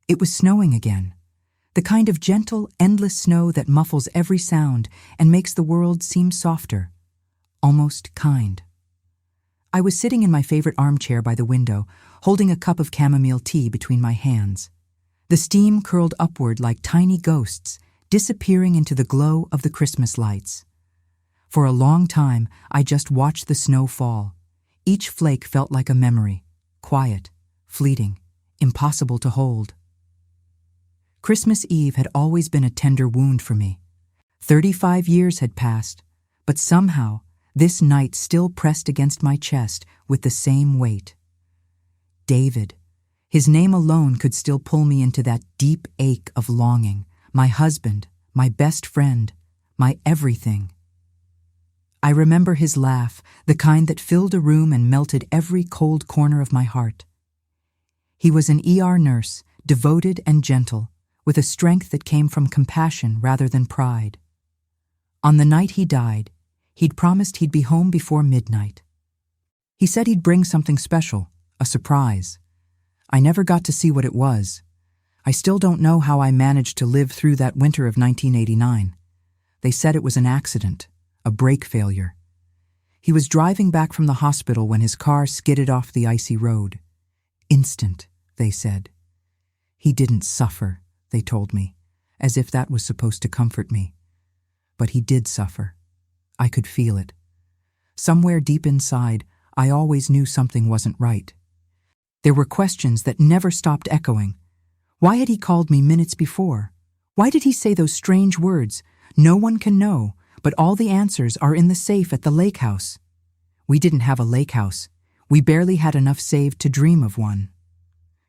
It was snowing again. The kind of gentle, endless snow that muffles every sound and makes the world seem softer, almost kind. I was sitting in my favorite armchair by the window, holding a cup of chamomile tea between my hands. The steam curled upward like tiny ghosts, disappearing into the glow of the Christmas lights. For a long time, I just watched the snow fall. Each flake felt like a memory, quiet, fleeting, impossible to hold. Christmas Eve had always been a tender wound for me. 35 years had passed, but somehow this night still pressed against my chest with the same weight. David. His name alone could still pull me into that deep ache of longing. My husband, my best friend, my everything. I remember his laugh, the kind that filled a room and melted every cold corner of my heart. He was an ER nurse, devoted and gentle, with a strength that came from compassion rather than pride. On the night he died, he'd promised he'd be home before midnight. He said he'd bring something special, a surprise. I never got to see what it was. I still don't know how I managed to live through that winter of 1989. They said it was an accident, a brake failure. He was driving back from the hospital when his car skidded off the icy road. Instant, they said. He didn't suffer, they told me, as if that was supposed to comfort me. But he did suffer. I could feel it. Somewhere deep inside, I always knew something wasn't right. There were questions that never stopped echoing. Why had he called me minutes before? Why did he say those strange words, "No one can know, but all the answers are in the safe at the lake house"? We didn't have a lake house. We barely had enough saved to dream of one.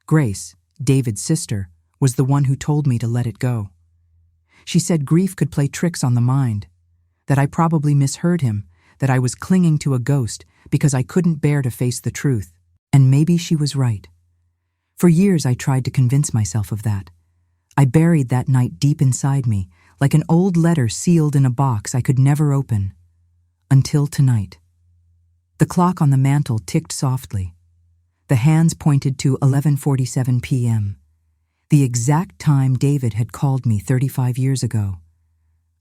Grace, David's sister, was the one who told me to let it go. She said grief could play tricks on the mind, that I probably misheard him, that I was clinging to a ghost because I couldn't bear to face the truth, and maybe she was right. For years I tried to convince myself of that. I buried that night deep inside me, like an old letter sealed in a box I could never open. Until tonight. The clock on the mantel ticked softly. The hands pointed to 11:47 p.m., the exact time David had called me 35 years ago.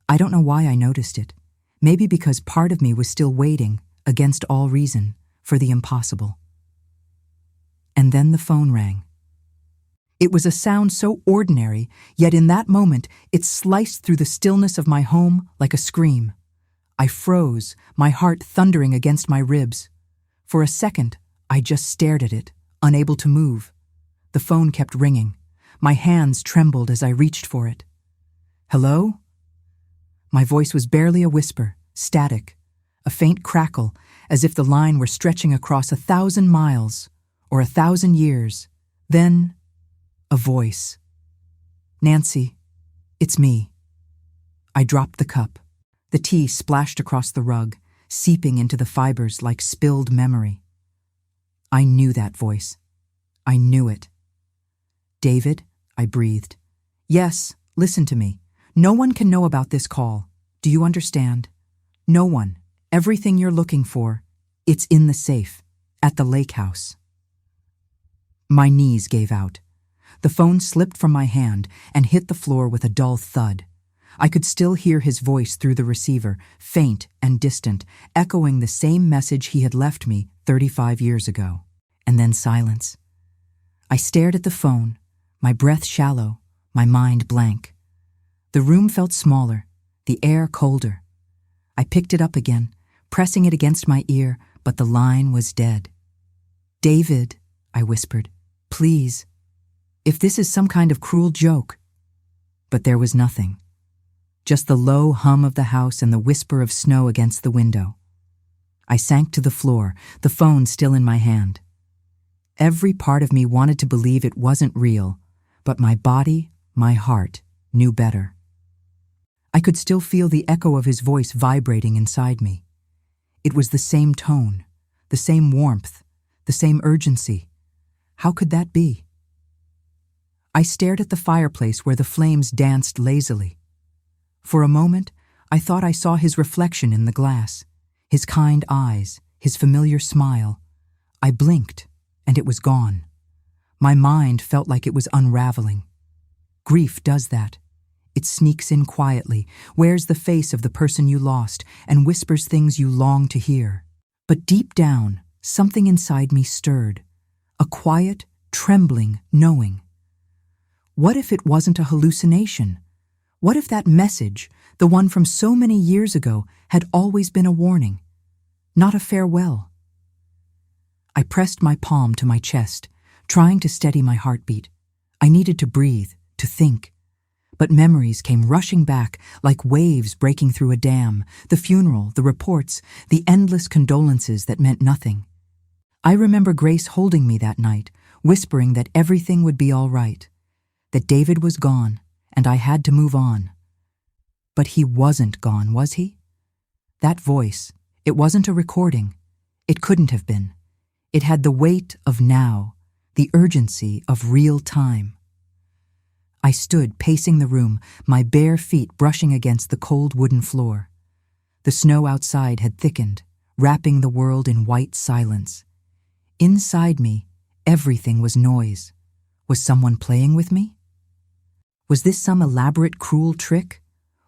I don't know why I noticed it. Maybe because part of me was still waiting, against all reason, for the impossible. And then the phone rang. It was a sound so ordinary, yet in that moment it sliced through the stillness of my home like a scream. I froze, my heart thundering against my ribs. For a second, I just stared at it, unable to move. The phone kept ringing. My hands trembled as I reached for it. "Hello?" My voice was barely a whisper, static, a faint crackle, as if the line were stretching across 1,000 miles, or 1,000 years. Then, a voice. "Nancy, it's me." I dropped the cup. The tea splashed across the rug, seeping into the fibers like spilled memory. I knew that voice. I knew it. "David," I breathed. "Yes, listen to me. No one can know about this call. Do you understand? No one. Everything you're looking for, it's in the safe, at the lake house." My knees gave out. The phone slipped from my hand and hit the floor with a dull thud. I could still hear his voice through the receiver, faint and distant, echoing the same message he had left me 35 years ago. And then silence. I stared at the phone, my breath shallow, my mind blank. The room felt smaller, the air colder. I picked it up again, pressing it against my ear, but the line was dead. "David," I whispered, "please. If this is some kind of cruel joke." But there was nothing. Just the low hum of the house and the whisper of snow against the window. I sank to the floor, the phone still in my hand. Every part of me wanted to believe it wasn't real, but my body, my heart, knew better. I could still feel the echo of his voice vibrating inside me. It was the same tone, the same warmth, the same urgency. How could that be? I stared at the fireplace where the flames danced lazily. For a moment, I thought I saw his reflection in the glass, his kind eyes, his familiar smile. I blinked, and it was gone. My mind felt like it was unraveling. Grief does that. It sneaks in quietly, wears the face of the person you lost, and whispers things you long to hear. But deep down, something inside me stirred. A quiet, trembling knowing. What if it wasn't a hallucination? What if that message, the one from so many years ago, had always been a warning, not a farewell? I pressed my palm to my chest, trying to steady my heartbeat. I needed to breathe, to think. But memories came rushing back like waves breaking through a dam, the funeral, the reports, the endless condolences that meant nothing. I remember Grace holding me that night, whispering that everything would be all right, that David was gone, and I had to move on. But he wasn't gone, was he? That voice, it wasn't a recording. It couldn't have been. It had the weight of now, the urgency of real time. I stood pacing the room, my bare feet brushing against the cold wooden floor. The snow outside had thickened, wrapping the world in white silence. Inside me, everything was noise. Was someone playing with me? Was this some elaborate, cruel trick?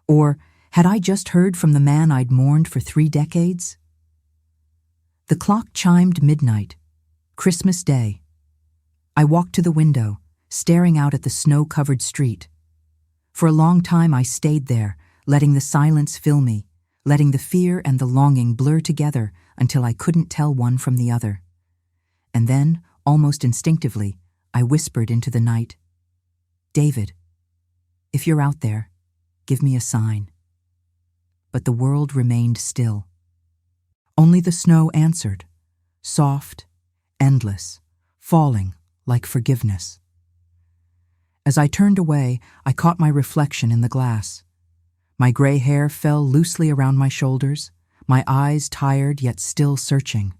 Or had I just heard from the man I'd mourned for 3 decades? The clock chimed midnight, Christmas Day. I walked to the window, staring out at the snow-covered street. For a long time I stayed there, letting the silence fill me, letting the fear and the longing blur together until I couldn't tell one from the other. And then, almost instinctively, I whispered into the night, "David, if you're out there, give me a sign." But the world remained still. Only the snow answered, soft, endless, falling like forgiveness. As I turned away, I caught my reflection in the glass. My gray hair fell loosely around my shoulders, my eyes tired yet still searching.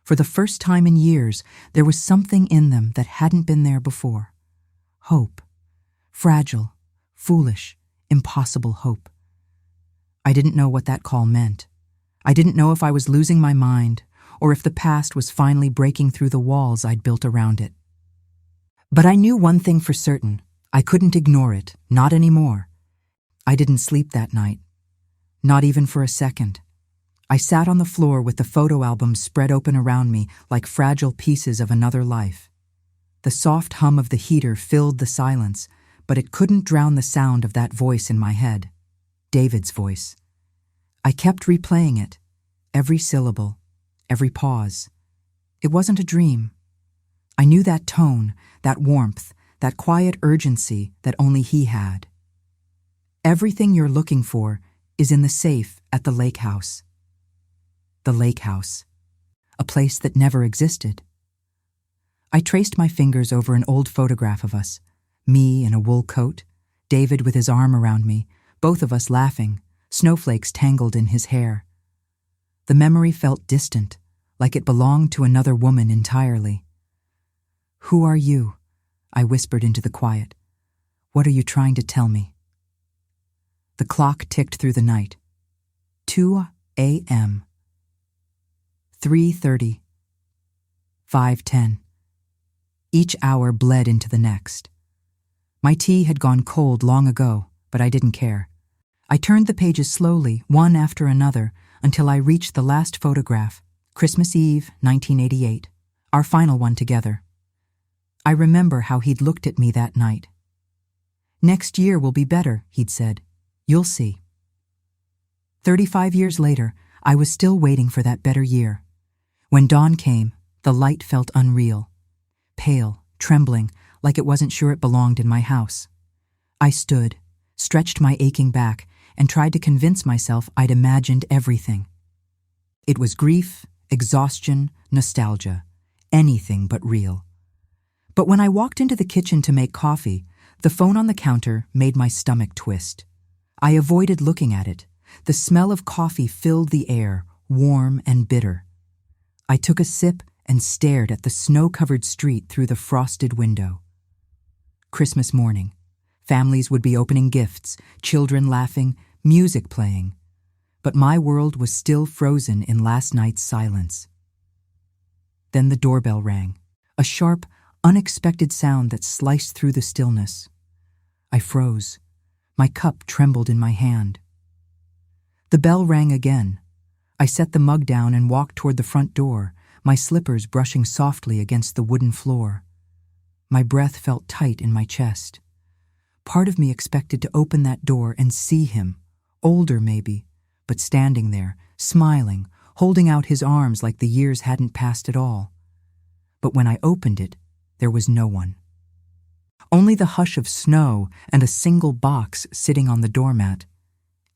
For the first time in years, there was something in them that hadn't been there before. Hope. Fragile, foolish, impossible hope. I didn't know what that call meant. I didn't know if I was losing my mind, or if the past was finally breaking through the walls I'd built around it. But I knew one thing for certain. I couldn't ignore it, not anymore. I didn't sleep that night, not even for a second. I sat on the floor with the photo albums spread open around me like fragile pieces of another life. The soft hum of the heater filled the silence, but it couldn't drown the sound of that voice in my head, David's voice. I kept replaying it, every syllable, every pause. It wasn't a dream. I knew that tone, that warmth, that quiet urgency that only he had. Everything you're looking for is in the safe at the lake house. The lake house, a place that never existed. I traced my fingers over an old photograph of us, me in a wool coat, David with his arm around me, both of us laughing, snowflakes tangled in his hair. The memory felt distant, like it belonged to another woman entirely. "Who are you?" I whispered into the quiet. "What are you trying to tell me?" The clock ticked through the night. 2 a.m. 3:30. 5:10. Each hour bled into the next. My tea had gone cold long ago, but I didn't care. I turned the pages slowly, one after another, until I reached the last photograph, Christmas Eve, 1988, our final one together. I remember how he'd looked at me that night. "Next year will be better," he'd said. "You'll see." 35 years later, I was still waiting for that better year. When dawn came, the light felt unreal, pale, trembling, like it wasn't sure it belonged in my house. I stood, stretched my aching back, and tried to convince myself I'd imagined everything. It was grief, exhaustion, nostalgia, anything but real. But when I walked into the kitchen to make coffee, the phone on the counter made my stomach twist. I avoided looking at it. The smell of coffee filled the air, warm and bitter. I took a sip and stared at the snow-covered street through the frosted window. Christmas morning. Families would be opening gifts, children laughing, music playing. But my world was still frozen in last night's silence. Then the doorbell rang. A sharp, unexpected sound that sliced through the stillness. I froze. My cup trembled in my hand. The bell rang again. I set the mug down and walked toward the front door, my slippers brushing softly against the wooden floor. My breath felt tight in my chest. Part of me expected to open that door and see him, older maybe, but standing there, smiling, holding out his arms like the years hadn't passed at all. But when I opened it, there was no one. Only the hush of snow and a single box sitting on the doormat.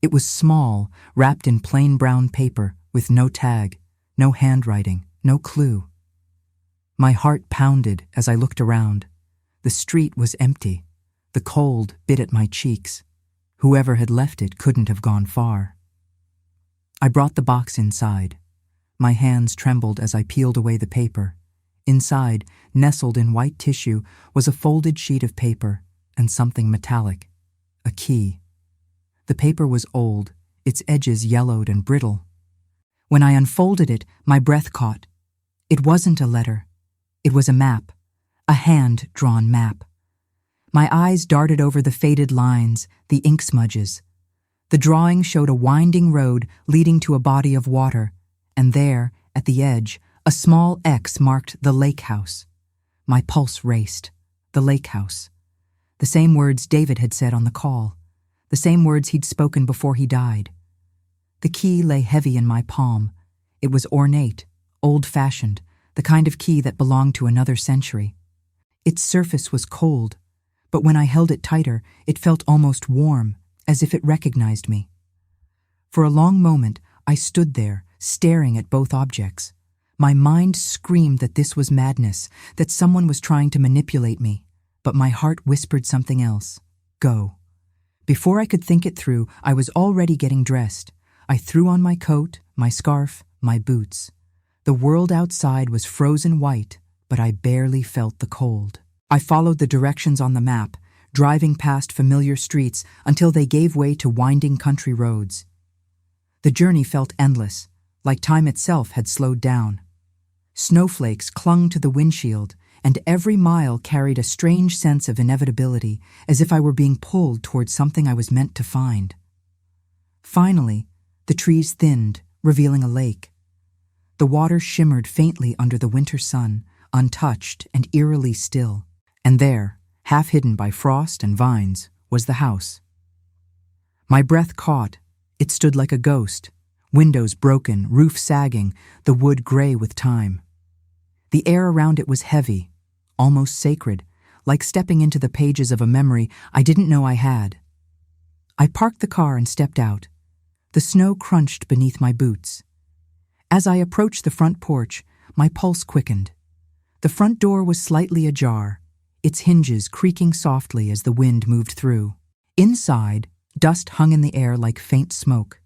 It was small, wrapped in plain brown paper, with no tag, no handwriting, no clue. My heart pounded as I looked around. The street was empty. The cold bit at my cheeks. Whoever had left it couldn't have gone far. I brought the box inside. My hands trembled as I peeled away the paper. Inside, nestled in white tissue, was a folded sheet of paper and something metallic, a key. The paper was old, its edges yellowed and brittle. When I unfolded it, my breath caught. It wasn't a letter. It was a map, a hand-drawn map. My eyes darted over the faded lines, the ink smudges. The drawing showed a winding road leading to a body of water, and there, at the edge, a small X marked the lake house. My pulse raced. The lake house. The same words David had said on the call. The same words he'd spoken before he died. The key lay heavy in my palm. It was ornate, old-fashioned, the kind of key that belonged to another century. Its surface was cold, but when I held it tighter, it felt almost warm, as if it recognized me. For a long moment, I stood there, staring at both objects. My mind screamed that this was madness, that someone was trying to manipulate me, but my heart whispered something else. Go. Before I could think it through, I was already getting dressed. I threw on my coat, my scarf, my boots. The world outside was frozen white, but I barely felt the cold. I followed the directions on the map, driving past familiar streets until they gave way to winding country roads. The journey felt endless, like time itself had slowed down. Snowflakes clung to the windshield, and every mile carried a strange sense of inevitability, as if I were being pulled towards something I was meant to find. Finally, the trees thinned, revealing a lake. The water shimmered faintly under the winter sun, untouched and eerily still. And there, half hidden by frost and vines, was the house. My breath caught. It stood like a ghost, windows broken, roof sagging, the wood gray with time. The air around it was heavy, almost sacred, like stepping into the pages of a memory I didn't know I had. I parked the car and stepped out. The snow crunched beneath my boots. As I approached the front porch, my pulse quickened. The front door was slightly ajar, its hinges creaking softly as the wind moved through. Inside, dust hung in the air like faint smoke.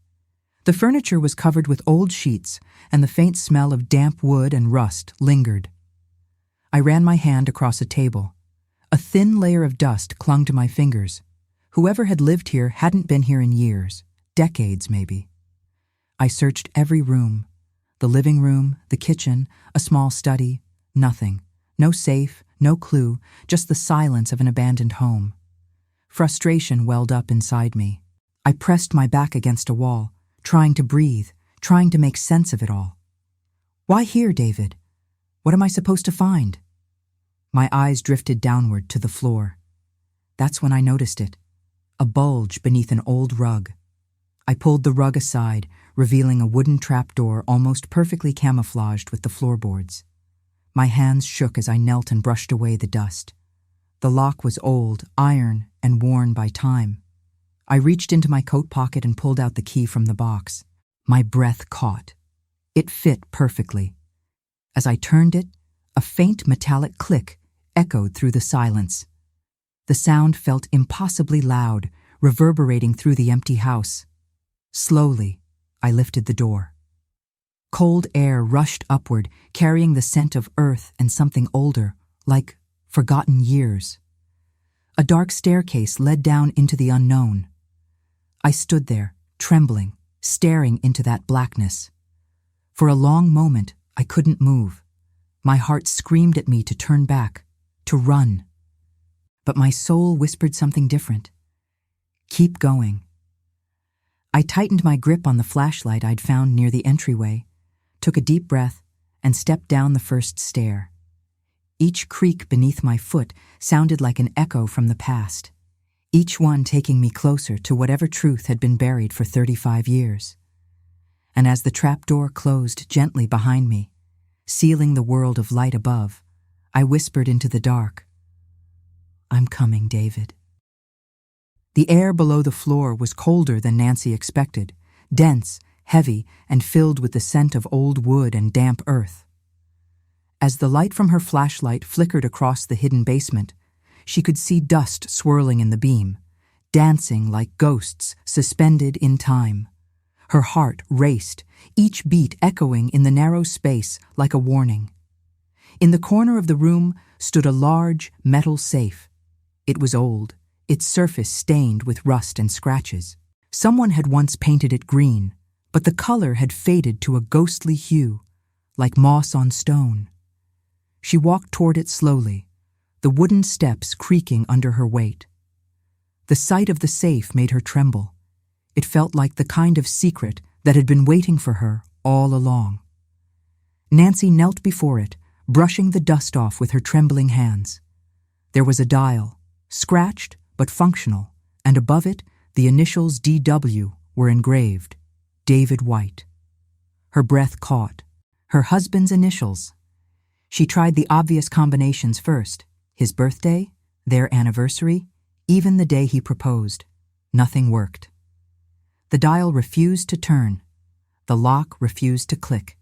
The furniture was covered with old sheets, and the faint smell of damp wood and rust lingered. I ran my hand across a table. A thin layer of dust clung to my fingers. Whoever had lived here hadn't been here in years, decades maybe. I searched every room. The living room, the kitchen, a small study, nothing. No safe, no clue, just the silence of an abandoned home. Frustration welled up inside me. I pressed my back against a wall, trying to breathe, trying to make sense of it all. Why here, David? What am I supposed to find? My eyes drifted downward to the floor. That's when I noticed it, a bulge beneath an old rug. I pulled the rug aside, revealing a wooden trapdoor almost perfectly camouflaged with the floorboards. My hands shook as I knelt and brushed away the dust. The lock was old, iron, and worn by time. I reached into my coat pocket and pulled out the key from the box. My breath caught. It fit perfectly. As I turned it, a faint metallic click echoed through the silence. The sound felt impossibly loud, reverberating through the empty house. Slowly, I lifted the door. Cold air rushed upward, carrying the scent of earth and something older, like forgotten years. A dark staircase led down into the unknown. I stood there, trembling, staring into that blackness. For a long moment, I couldn't move. My heart screamed at me to turn back, to run. But my soul whispered something different. Keep going. I tightened my grip on the flashlight I'd found near the entryway, took a deep breath, and stepped down the first stair. Each creak beneath my foot sounded like an echo from the past, each one taking me closer to whatever truth had been buried for 35 years. And as the trapdoor closed gently behind me, sealing the world of light above, I whispered into the dark, "I'm coming, David." The air below the floor was colder than Nancy expected, dense, heavy, and filled with the scent of old wood and damp earth. As the light from her flashlight flickered across the hidden basement, she could see dust swirling in the beam, dancing like ghosts suspended in time. Her heart raced, each beat echoing in the narrow space like a warning. In the corner of the room stood a large metal safe. It was old, its surface stained with rust and scratches. Someone had once painted it green, but the color had faded to a ghostly hue, like moss on stone. She walked toward it slowly, the wooden steps creaking under her weight. The sight of the safe made her tremble. It felt like the kind of secret that had been waiting for her all along. Nancy knelt before it, brushing the dust off with her trembling hands. There was a dial, scratched but functional, and above it the initials DW were engraved, David White. Her breath caught. Her husband's initials. She tried the obvious combinations first, his birthday, their anniversary, even the day he proposed. Nothing worked. The dial refused to turn. The lock refused to click.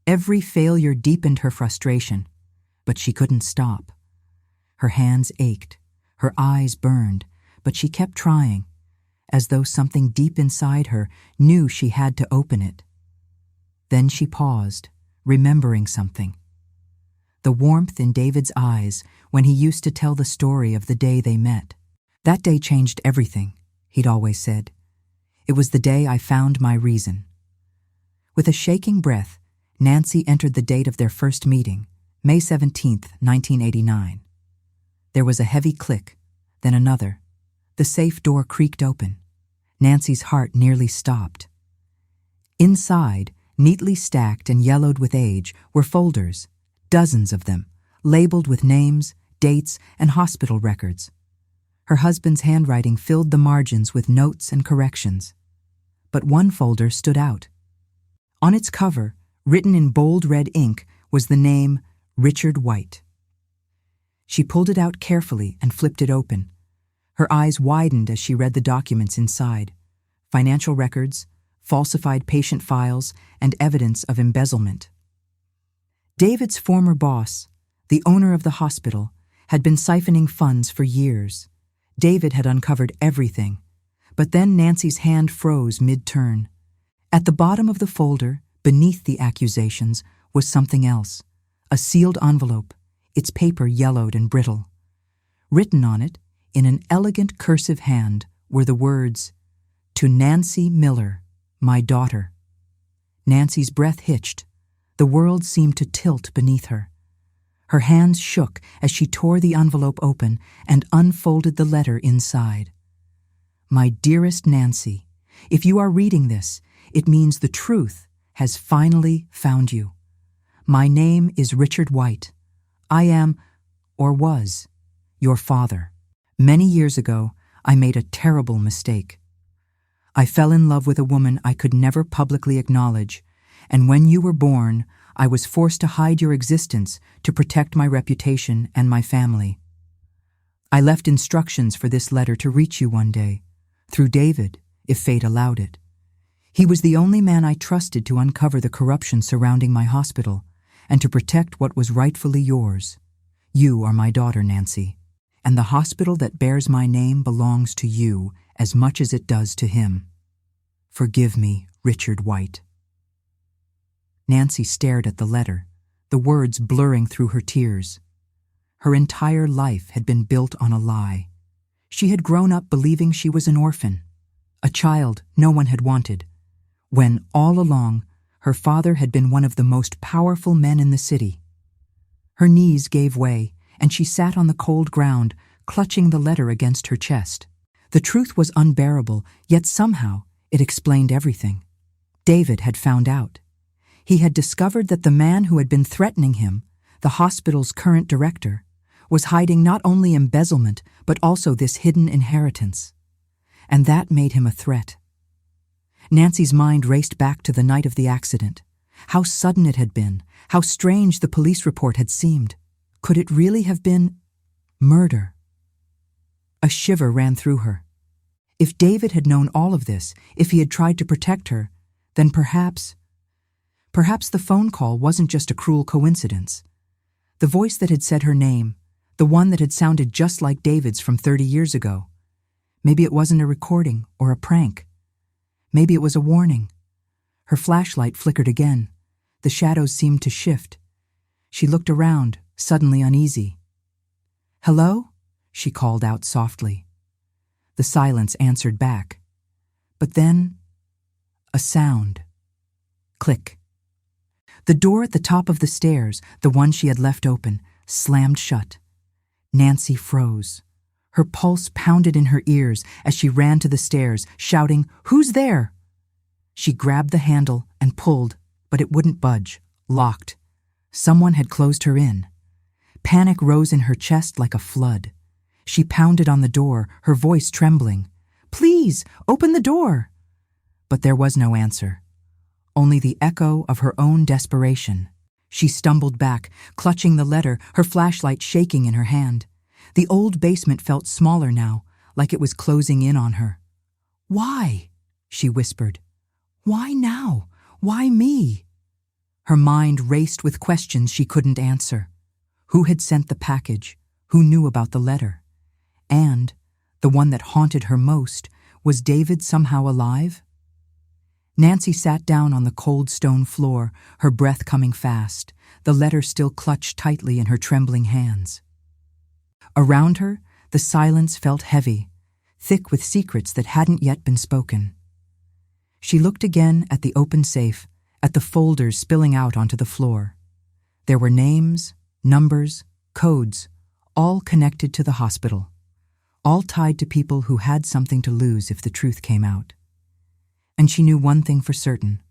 Every failure deepened her frustration, but she couldn't stop. Her hands ached, her eyes burned, but she kept trying, as though something deep inside her knew she had to open it. Then she paused, remembering something. The warmth in David's eyes when he used to tell the story of the day they met. That day changed everything, he'd always said. It was the day I found my reason. With a shaking breath, Nancy entered the date of their first meeting, May 17th, 1989. There was a heavy click, then another. The safe door creaked open. Nancy's heart nearly stopped. Inside, neatly stacked and yellowed with age, were folders, dozens of them, labeled with names, dates, and hospital records. Her husband's handwriting filled the margins with notes and corrections. But one folder stood out. On its cover, written in bold red ink, was the name Richard White. She pulled it out carefully and flipped it open. Her eyes widened as she read the documents inside: financial records, falsified patient files, and evidence of embezzlement. David's former boss, the owner of the hospital, had been siphoning funds for years. David had uncovered everything, but then Nancy's hand froze mid-turn. At the bottom of the folder, beneath the accusations, was something else, a sealed envelope, its paper yellowed and brittle. Written on it, in an elegant cursive hand, were the words, "To Nancy Miller, my daughter." Nancy's breath hitched. The world seemed to tilt beneath her. Her hands shook as she tore the envelope open and unfolded the letter inside. "My dearest Nancy, if you are reading this, it means the truth has finally found you. My name is Richard White. I am, or was, your father. Many years ago, I made a terrible mistake. I fell in love with a woman I could never publicly acknowledge, and when you were born, I was forced to hide your existence to protect my reputation and my family. I left instructions for this letter to reach you one day, through David, if fate allowed it. He was the only man I trusted to uncover the corruption surrounding my hospital and to protect what was rightfully yours. You are my daughter, Nancy, and the hospital that bears my name belongs to you as much as it does to him. Forgive me, Richard White." Nancy stared at the letter, the words blurring through her tears. Her entire life had been built on a lie. She had grown up believing she was an orphan, a child no one had wanted, when, all along, her father had been one of the most powerful men in the city. Her knees gave way, and she sat on the cold ground, clutching the letter against her chest. The truth was unbearable, yet somehow it explained everything. David had found out. He had discovered that the man who had been threatening him, the hospital's current director, was hiding not only embezzlement but also this hidden inheritance. And that made him a threat. Nancy's mind raced back to the night of the accident. How sudden it had been, how strange the police report had seemed. Could it really have been murder? A shiver ran through her. If David had known all of this, if he had tried to protect her, then perhaps the phone call wasn't just a cruel coincidence. The voice that had said her name, the one that had sounded just like David's from 30 years ago. Maybe it wasn't a recording or a prank. Maybe it was a warning. Her flashlight flickered again. The shadows seemed to shift. She looked around, suddenly uneasy. "Hello?" she called out softly. The silence answered back. But then, a sound. Click. The door at the top of the stairs, the one she had left open, slammed shut. Nancy froze. Her pulse pounded in her ears as she ran to the stairs, shouting, "Who's there?" She grabbed the handle and pulled, but it wouldn't budge, locked. Someone had closed her in. Panic rose in her chest like a flood. She pounded on the door, her voice trembling. "Please, open the door!" But there was no answer. Only the echo of her own desperation. She stumbled back, clutching the letter, her flashlight shaking in her hand. The old basement felt smaller now, like it was closing in on her. "Why?" she whispered. "Why now? Why me?" Her mind raced with questions she couldn't answer. Who had sent the package? Who knew about the letter? And, the one that haunted her most, was David somehow alive? Nancy sat down on the cold stone floor, her breath coming fast, the letter still clutched tightly in her trembling hands. Around her, the silence felt heavy, thick with secrets that hadn't yet been spoken. She looked again at the open safe, at the folders spilling out onto the floor. There were names, numbers, codes, all connected to the hospital, all tied to people who had something to lose if the truth came out. And she knew one thing for certain.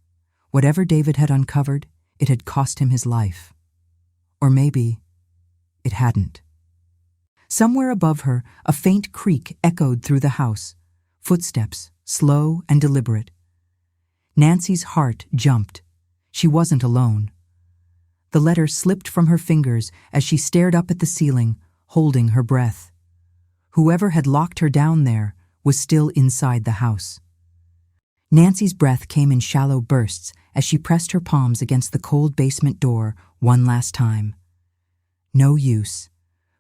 Whatever David had uncovered, it had cost him his life. Or maybe it hadn't. Somewhere above her, a faint creak echoed through the house, footsteps, slow and deliberate. Nancy's heart jumped. She wasn't alone. The letter slipped from her fingers as she stared up at the ceiling, holding her breath. Whoever had locked her down there was still inside the house. Nancy's breath came in shallow bursts as she pressed her palms against the cold basement door one last time. No use.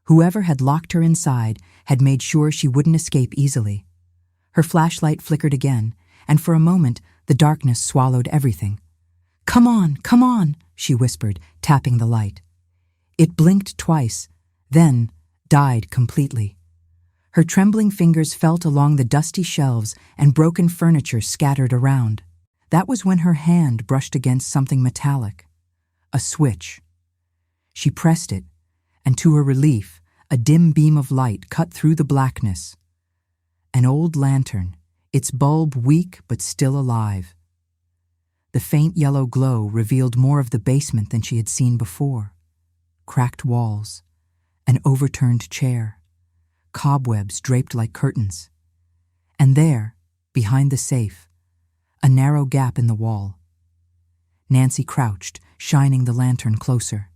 Whoever had locked her inside had made sure she wouldn't escape easily. Her flashlight flickered again, and for a moment the darkness swallowed everything. Come on," she whispered, tapping the light. It blinked twice, then died completely. Her trembling fingers felt along the dusty shelves and broken furniture scattered around. That was when her hand brushed against something metallic. A switch. She pressed it, and to her relief, a dim beam of light cut through the blackness. An old lantern, its bulb weak but still alive. The faint yellow glow revealed more of the basement than she had seen before. Cracked walls, an overturned chair, cobwebs draped like curtains. And there, behind the safe, a narrow gap in the wall. Nancy crouched, shining the lantern closer.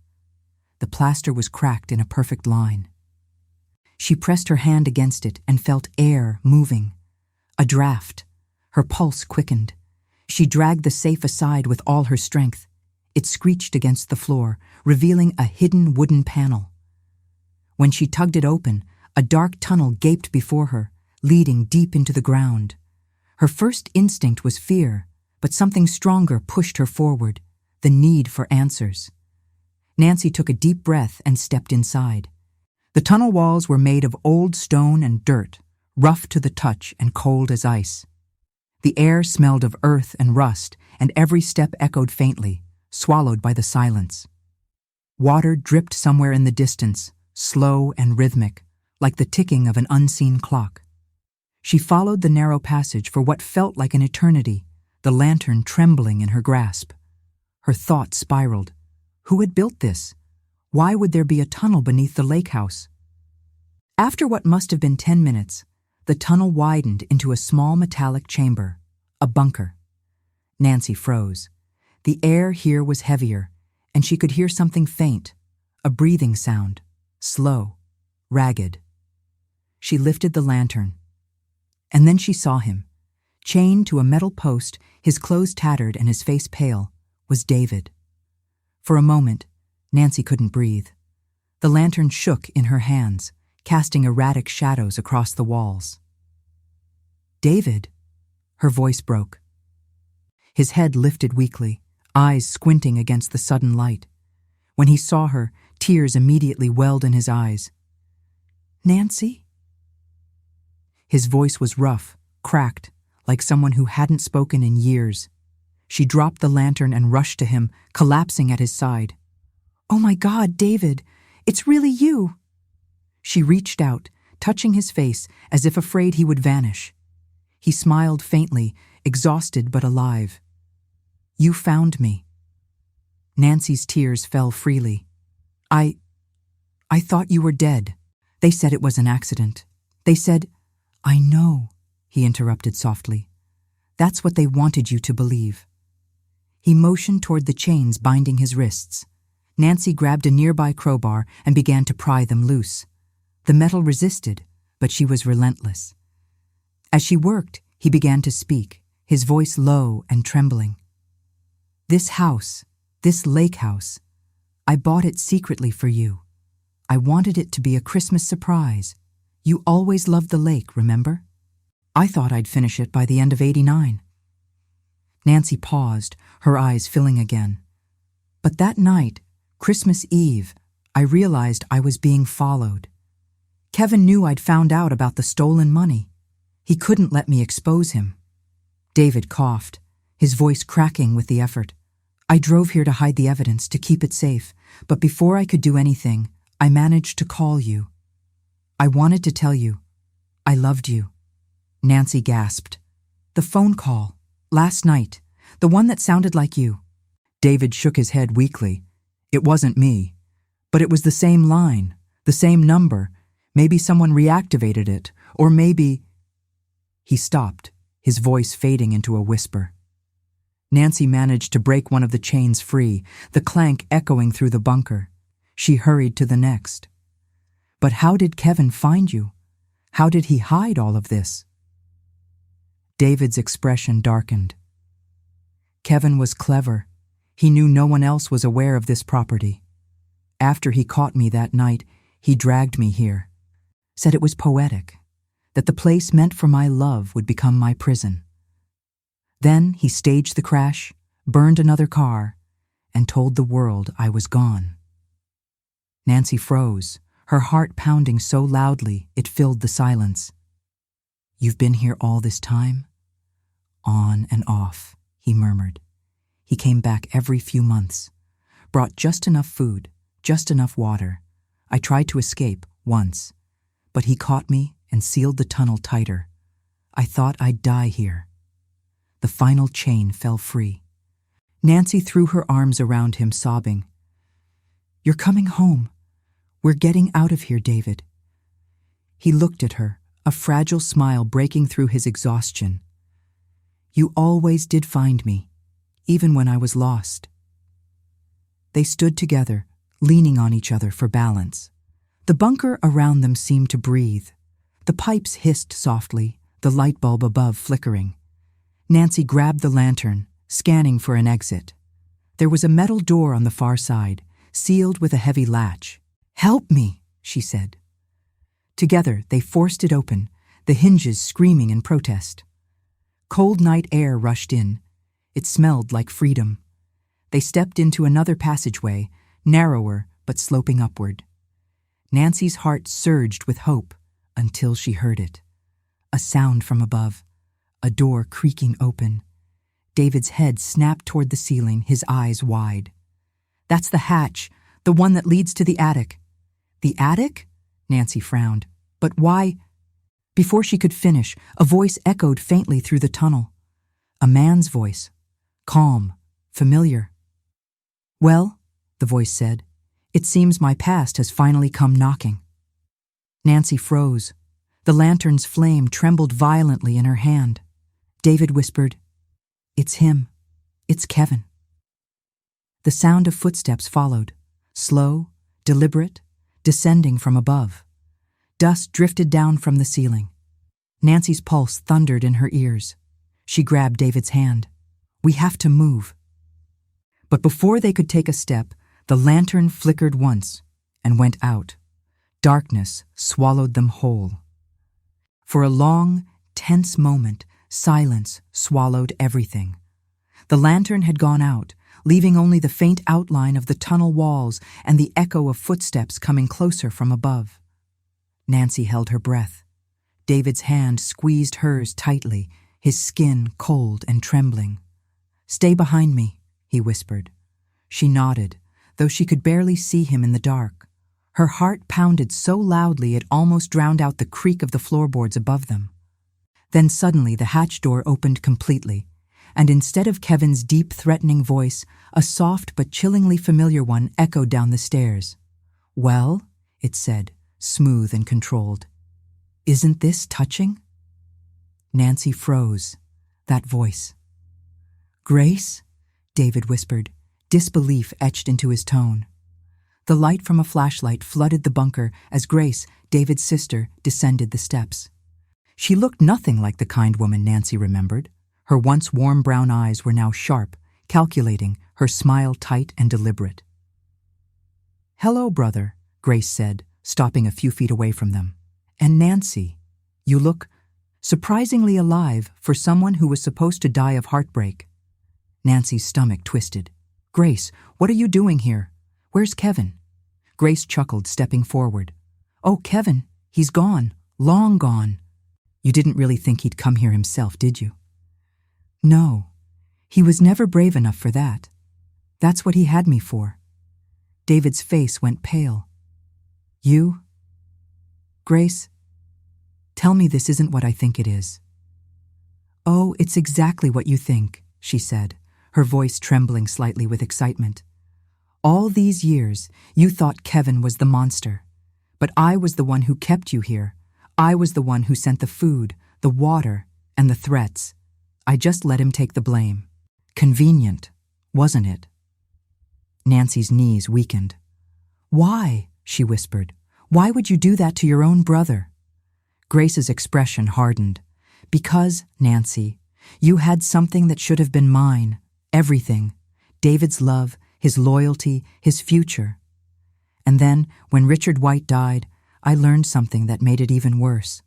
The plaster was cracked in a perfect line. She pressed her hand against it and felt air moving. A draft. Her pulse quickened. She dragged the safe aside with all her strength. It screeched against the floor, revealing a hidden wooden panel. When she tugged it open, a dark tunnel gaped before her, leading deep into the ground. Her first instinct was fear, but something stronger pushed her forward, the need for answers. Nancy took a deep breath and stepped inside. The tunnel walls were made of old stone and dirt, rough to the touch and cold as ice. The air smelled of earth and rust, and every step echoed faintly, swallowed by the silence. Water dripped somewhere in the distance, slow and rhythmic, like the ticking of an unseen clock. She followed the narrow passage for what felt like an eternity, the lantern trembling in her grasp. Her thoughts spiraled. Who had built this? Why would there be a tunnel beneath the lake house? After what must have been 10 minutes, the tunnel widened into a small metallic chamber, a bunker. Nancy froze. The air here was heavier, and she could hear something faint, a breathing sound, slow, ragged. She lifted the lantern, and then she saw him. Chained to a metal post, his clothes tattered and his face pale, was David. For a moment, Nancy couldn't breathe. The lantern shook in her hands, casting erratic shadows across the walls. "David," her voice broke. His head lifted weakly, eyes squinting against the sudden light. When he saw her, tears immediately welled in his eyes. "Nancy?" His voice was rough, cracked, like someone who hadn't spoken in years. She dropped the lantern and rushed to him, collapsing at his side. "Oh my God, David, it's really you!" She reached out, touching his face as if afraid he would vanish. He smiled faintly, exhausted but alive. "You found me." Nancy's tears fell freely. I thought you were dead. They said it was an accident. They said—" "I know," he interrupted softly. "That's what they wanted you to believe." He motioned toward the chains binding his wrists. Nancy grabbed a nearby crowbar and began to pry them loose. The metal resisted, but she was relentless. As she worked, he began to speak, his voice low and trembling. "This house, this lake house, I bought it secretly for you. I wanted it to be a Christmas surprise. You always loved the lake, remember? I thought I'd finish it by the end of '89. Nancy paused, her eyes filling again. But that night, Christmas Eve, I realized I was being followed. Kevin knew I'd found out about the stolen money. He couldn't let me expose him. David coughed, his voice cracking with the effort. I drove here to hide the evidence, to keep it safe, but before I could do anything, I managed to call you. I wanted to tell you. I loved you. Nancy gasped. The phone call. Last night. The one that sounded like you. David shook his head weakly. It wasn't me. But it was the same line, the same number. Maybe someone reactivated it, or maybe... He stopped, his voice fading into a whisper. Nancy managed to break one of the chains free, the clank echoing through the bunker. She hurried to the next. But how did Kevin find you? How did he hide all of this? David's expression darkened. Kevin was clever. He knew no one else was aware of this property. After he caught me that night, he dragged me here. Said it was poetic, that the place meant for my love would become my prison. Then he staged the crash, burned another car, and told the world I was gone. Nancy froze, her heart pounding so loudly it filled the silence. You've been here all this time? On and off, he murmured. He came back every few months, brought just enough food, just enough water. I tried to escape once, but he caught me and sealed the tunnel tighter. I thought I'd die here. The final chain fell free. Nancy threw her arms around him, sobbing. You're coming home. We're getting out of here, David. He looked at her, a fragile smile breaking through his exhaustion. You always did find me, even when I was lost. They stood together, leaning on each other for balance. The bunker around them seemed to breathe. The pipes hissed softly, the light bulb above flickering. Nancy grabbed the lantern, scanning for an exit. There was a metal door on the far side, sealed with a heavy latch. Help me, she said. Together, they forced it open, the hinges screaming in protest. Cold night air rushed in. It smelled like freedom. They stepped into another passageway, narrower but sloping upward. Nancy's heart surged with hope until she heard it. A sound from above, a door creaking open. David's head snapped toward the ceiling, his eyes wide. That's the hatch, the one that leads to the attic. The attic? Nancy frowned. But why? Before she could finish, a voice echoed faintly through the tunnel. A man's voice. Calm, familiar. Well, the voice said, it seems my past has finally come knocking. Nancy froze. The lantern's flame trembled violently in her hand. David whispered, It's him. It's Kevin. The sound of footsteps followed, slow, deliberate, descending from above. Dust drifted down from the ceiling. Nancy's pulse thundered in her ears. She grabbed David's hand. We have to move. But before they could take a step, the lantern flickered once and went out. Darkness swallowed them whole. For a long, tense moment, silence swallowed everything. The lantern had gone out, leaving only the faint outline of the tunnel walls and the echo of footsteps coming closer from above. Nancy held her breath. David's hand squeezed hers tightly, his skin cold and trembling. Stay behind me, he whispered. She nodded, though she could barely see him in the dark. Her heart pounded so loudly it almost drowned out the creak of the floorboards above them. Then suddenly the hatch door opened completely, and instead of Kevin's deep, threatening voice, a soft but chillingly familiar one echoed down the stairs. Well, it said, smooth and controlled. Isn't this touching? Nancy froze. That voice. Grace? David whispered, disbelief etched into his tone. The light from a flashlight flooded the bunker as Grace, David's sister, descended the steps. She looked nothing like the kind woman Nancy remembered. Her once warm brown eyes were now sharp, calculating, her smile tight and deliberate. Hello, brother, Grace said, stopping a few feet away from them. And Nancy, you look surprisingly alive for someone who was supposed to die of heartbreak. Nancy's stomach twisted. Grace, what are you doing here? Where's Kevin? Grace chuckled, stepping forward. Oh, Kevin, he's gone, long gone. You didn't really think he'd come here himself, did you? No, he was never brave enough for that. That's what he had me for. David's face went pale. You? Grace, tell me this isn't what I think it is. Oh, it's exactly what you think, she said, her voice trembling slightly with excitement. All these years, you thought Kevin was the monster. But I was the one who kept you here. I was the one who sent the food, the water, and the threats. I just let him take the blame. Convenient, wasn't it? Nancy's knees weakened. Why? She whispered. Why would you do that to your own brother? Grace's expression hardened. Because, Nancy, you had something that should have been mine. Everything. David's love, his loyalty, his future. And then, when Richard White died, I learned something that made it even worse.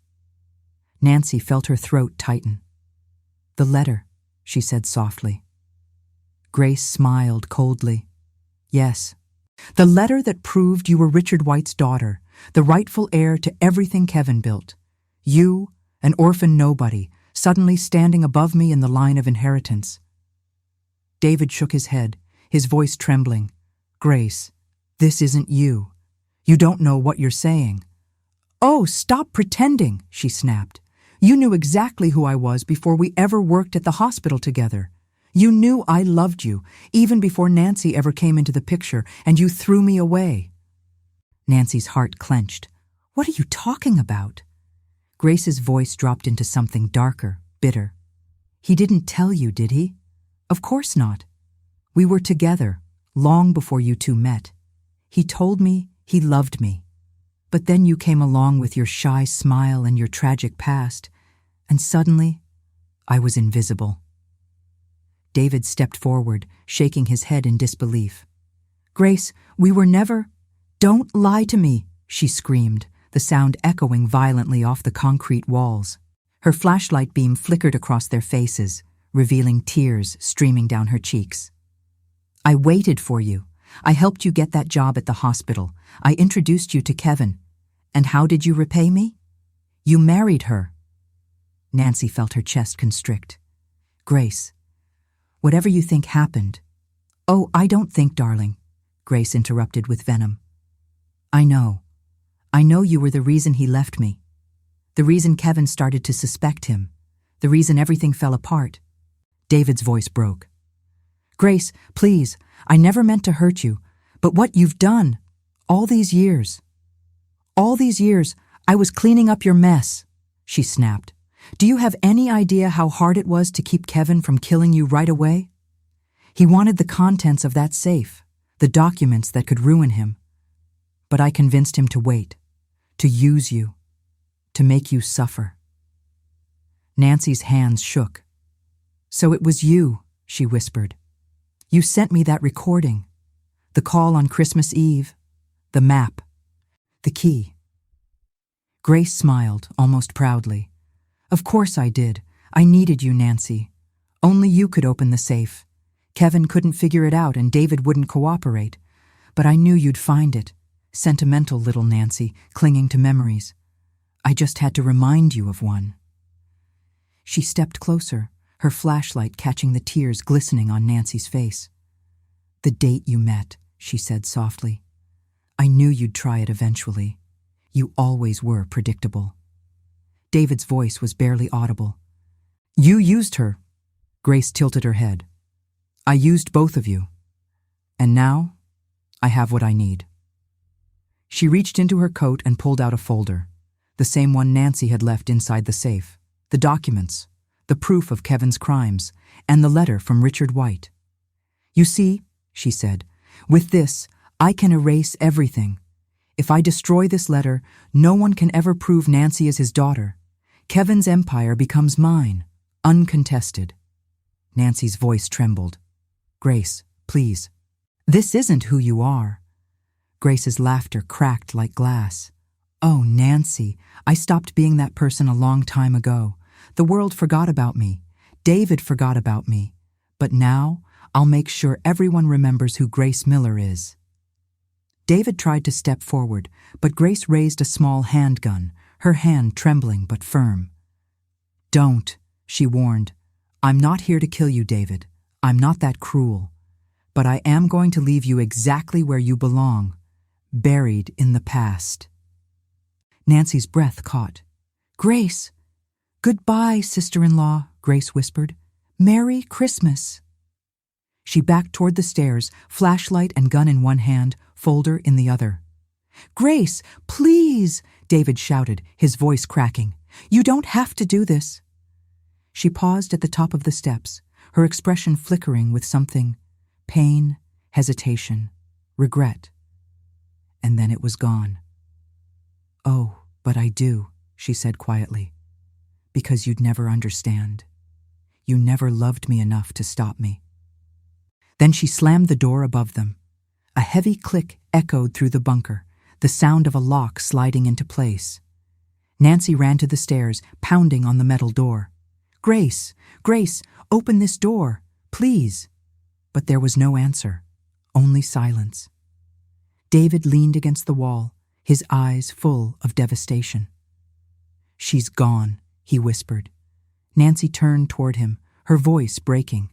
Nancy felt her throat tighten. The letter, she said softly. Grace smiled coldly. Yes, the letter that proved you were Richard White's daughter, the rightful heir to everything Kevin built. You, an orphan nobody, suddenly standing above me in the line of inheritance. David shook his head, his voice trembling. Grace, this isn't you. You don't know what you're saying. Oh, stop pretending, she snapped. You knew exactly who I was before we ever worked at the hospital together. You knew I loved you, even before Nancy ever came into the picture, and you threw me away. Nancy's heart clenched. What are you talking about? Grace's voice dropped into something darker, bitter. He didn't tell you, did he? Of course not. We were together, long before you two met. He told me he loved me. But then you came along with your shy smile and your tragic past, and suddenly, I was invisible. David stepped forward, shaking his head in disbelief. Grace, we were never— Don't lie to me, she screamed, the sound echoing violently off the concrete walls. Her flashlight beam flickered across their faces, revealing tears streaming down her cheeks. I waited for you. I helped you get that job at the hospital. I introduced you to Kevin. And how did you repay me? You married her. Nancy felt her chest constrict. Grace, whatever you think happened— Oh, I don't think, darling, Grace interrupted with venom. I know. I know you were the reason he left me. The reason Kevin started to suspect him. The reason everything fell apart." David's voice broke. "Grace, please, I never meant to hurt you, but what you've done, all these years, I was cleaning up your mess," she snapped. "Do you have any idea how hard it was to keep Kevin from killing you right away? He wanted the contents of that safe, the documents that could ruin him. But I convinced him to wait, to use you, to make you suffer." Nancy's hands shook. "So it was you," she whispered. "You sent me that recording, the call on Christmas Eve, the map, the key." Grace smiled, almost proudly. "Of course I did. I needed you, Nancy. Only you could open the safe. Kevin couldn't figure it out and David wouldn't cooperate. But I knew you'd find it. Sentimental little Nancy, clinging to memories. I just had to remind you of one." She stepped closer, her flashlight catching the tears glistening on Nancy's face. "The date you met," she said softly. "I knew you'd try it eventually. You always were predictable." David's voice was barely audible. "You used her." Grace tilted her head. "I used both of you. And now, I have what I need." She reached into her coat and pulled out a folder, the same one Nancy had left inside the safe, the documents, the proof of Kevin's crimes, and the letter from Richard White. "You see," she said, "with this, I can erase everything. If I destroy this letter, no one can ever prove Nancy is his daughter. Kevin's empire becomes mine, uncontested." Nancy's voice trembled. "Grace, please. This isn't who you are." Grace's laughter cracked like glass. "Oh, Nancy, I stopped being that person a long time ago. The world forgot about me. David forgot about me. But now, I'll make sure everyone remembers who Grace Miller is." David tried to step forward, but Grace raised a small handgun, her hand trembling but firm. "Don't," she warned. "I'm not here to kill you, David. I'm not that cruel. But I am going to leave you exactly where you belong, buried in the past." Nancy's breath caught. "Grace!" "Goodbye, sister-in-law," Grace whispered. "Merry Christmas." She backed toward the stairs, flashlight and gun in one hand, folder in the other. "Grace, please!" David shouted, his voice cracking. "You don't have to do this." She paused at the top of the steps, her expression flickering with something: pain, hesitation, regret. And then it was gone. "Oh, but I do," she said quietly. "Because you'd never understand. You never loved me enough to stop me." Then she slammed the door above them. A heavy click echoed through the bunker, the sound of a lock sliding into place. Nancy ran to the stairs, pounding on the metal door. "Grace, Grace, open this door, please." But there was no answer, only silence. David leaned against the wall, his eyes full of devastation. "She's gone," he whispered. Nancy turned toward him, her voice breaking.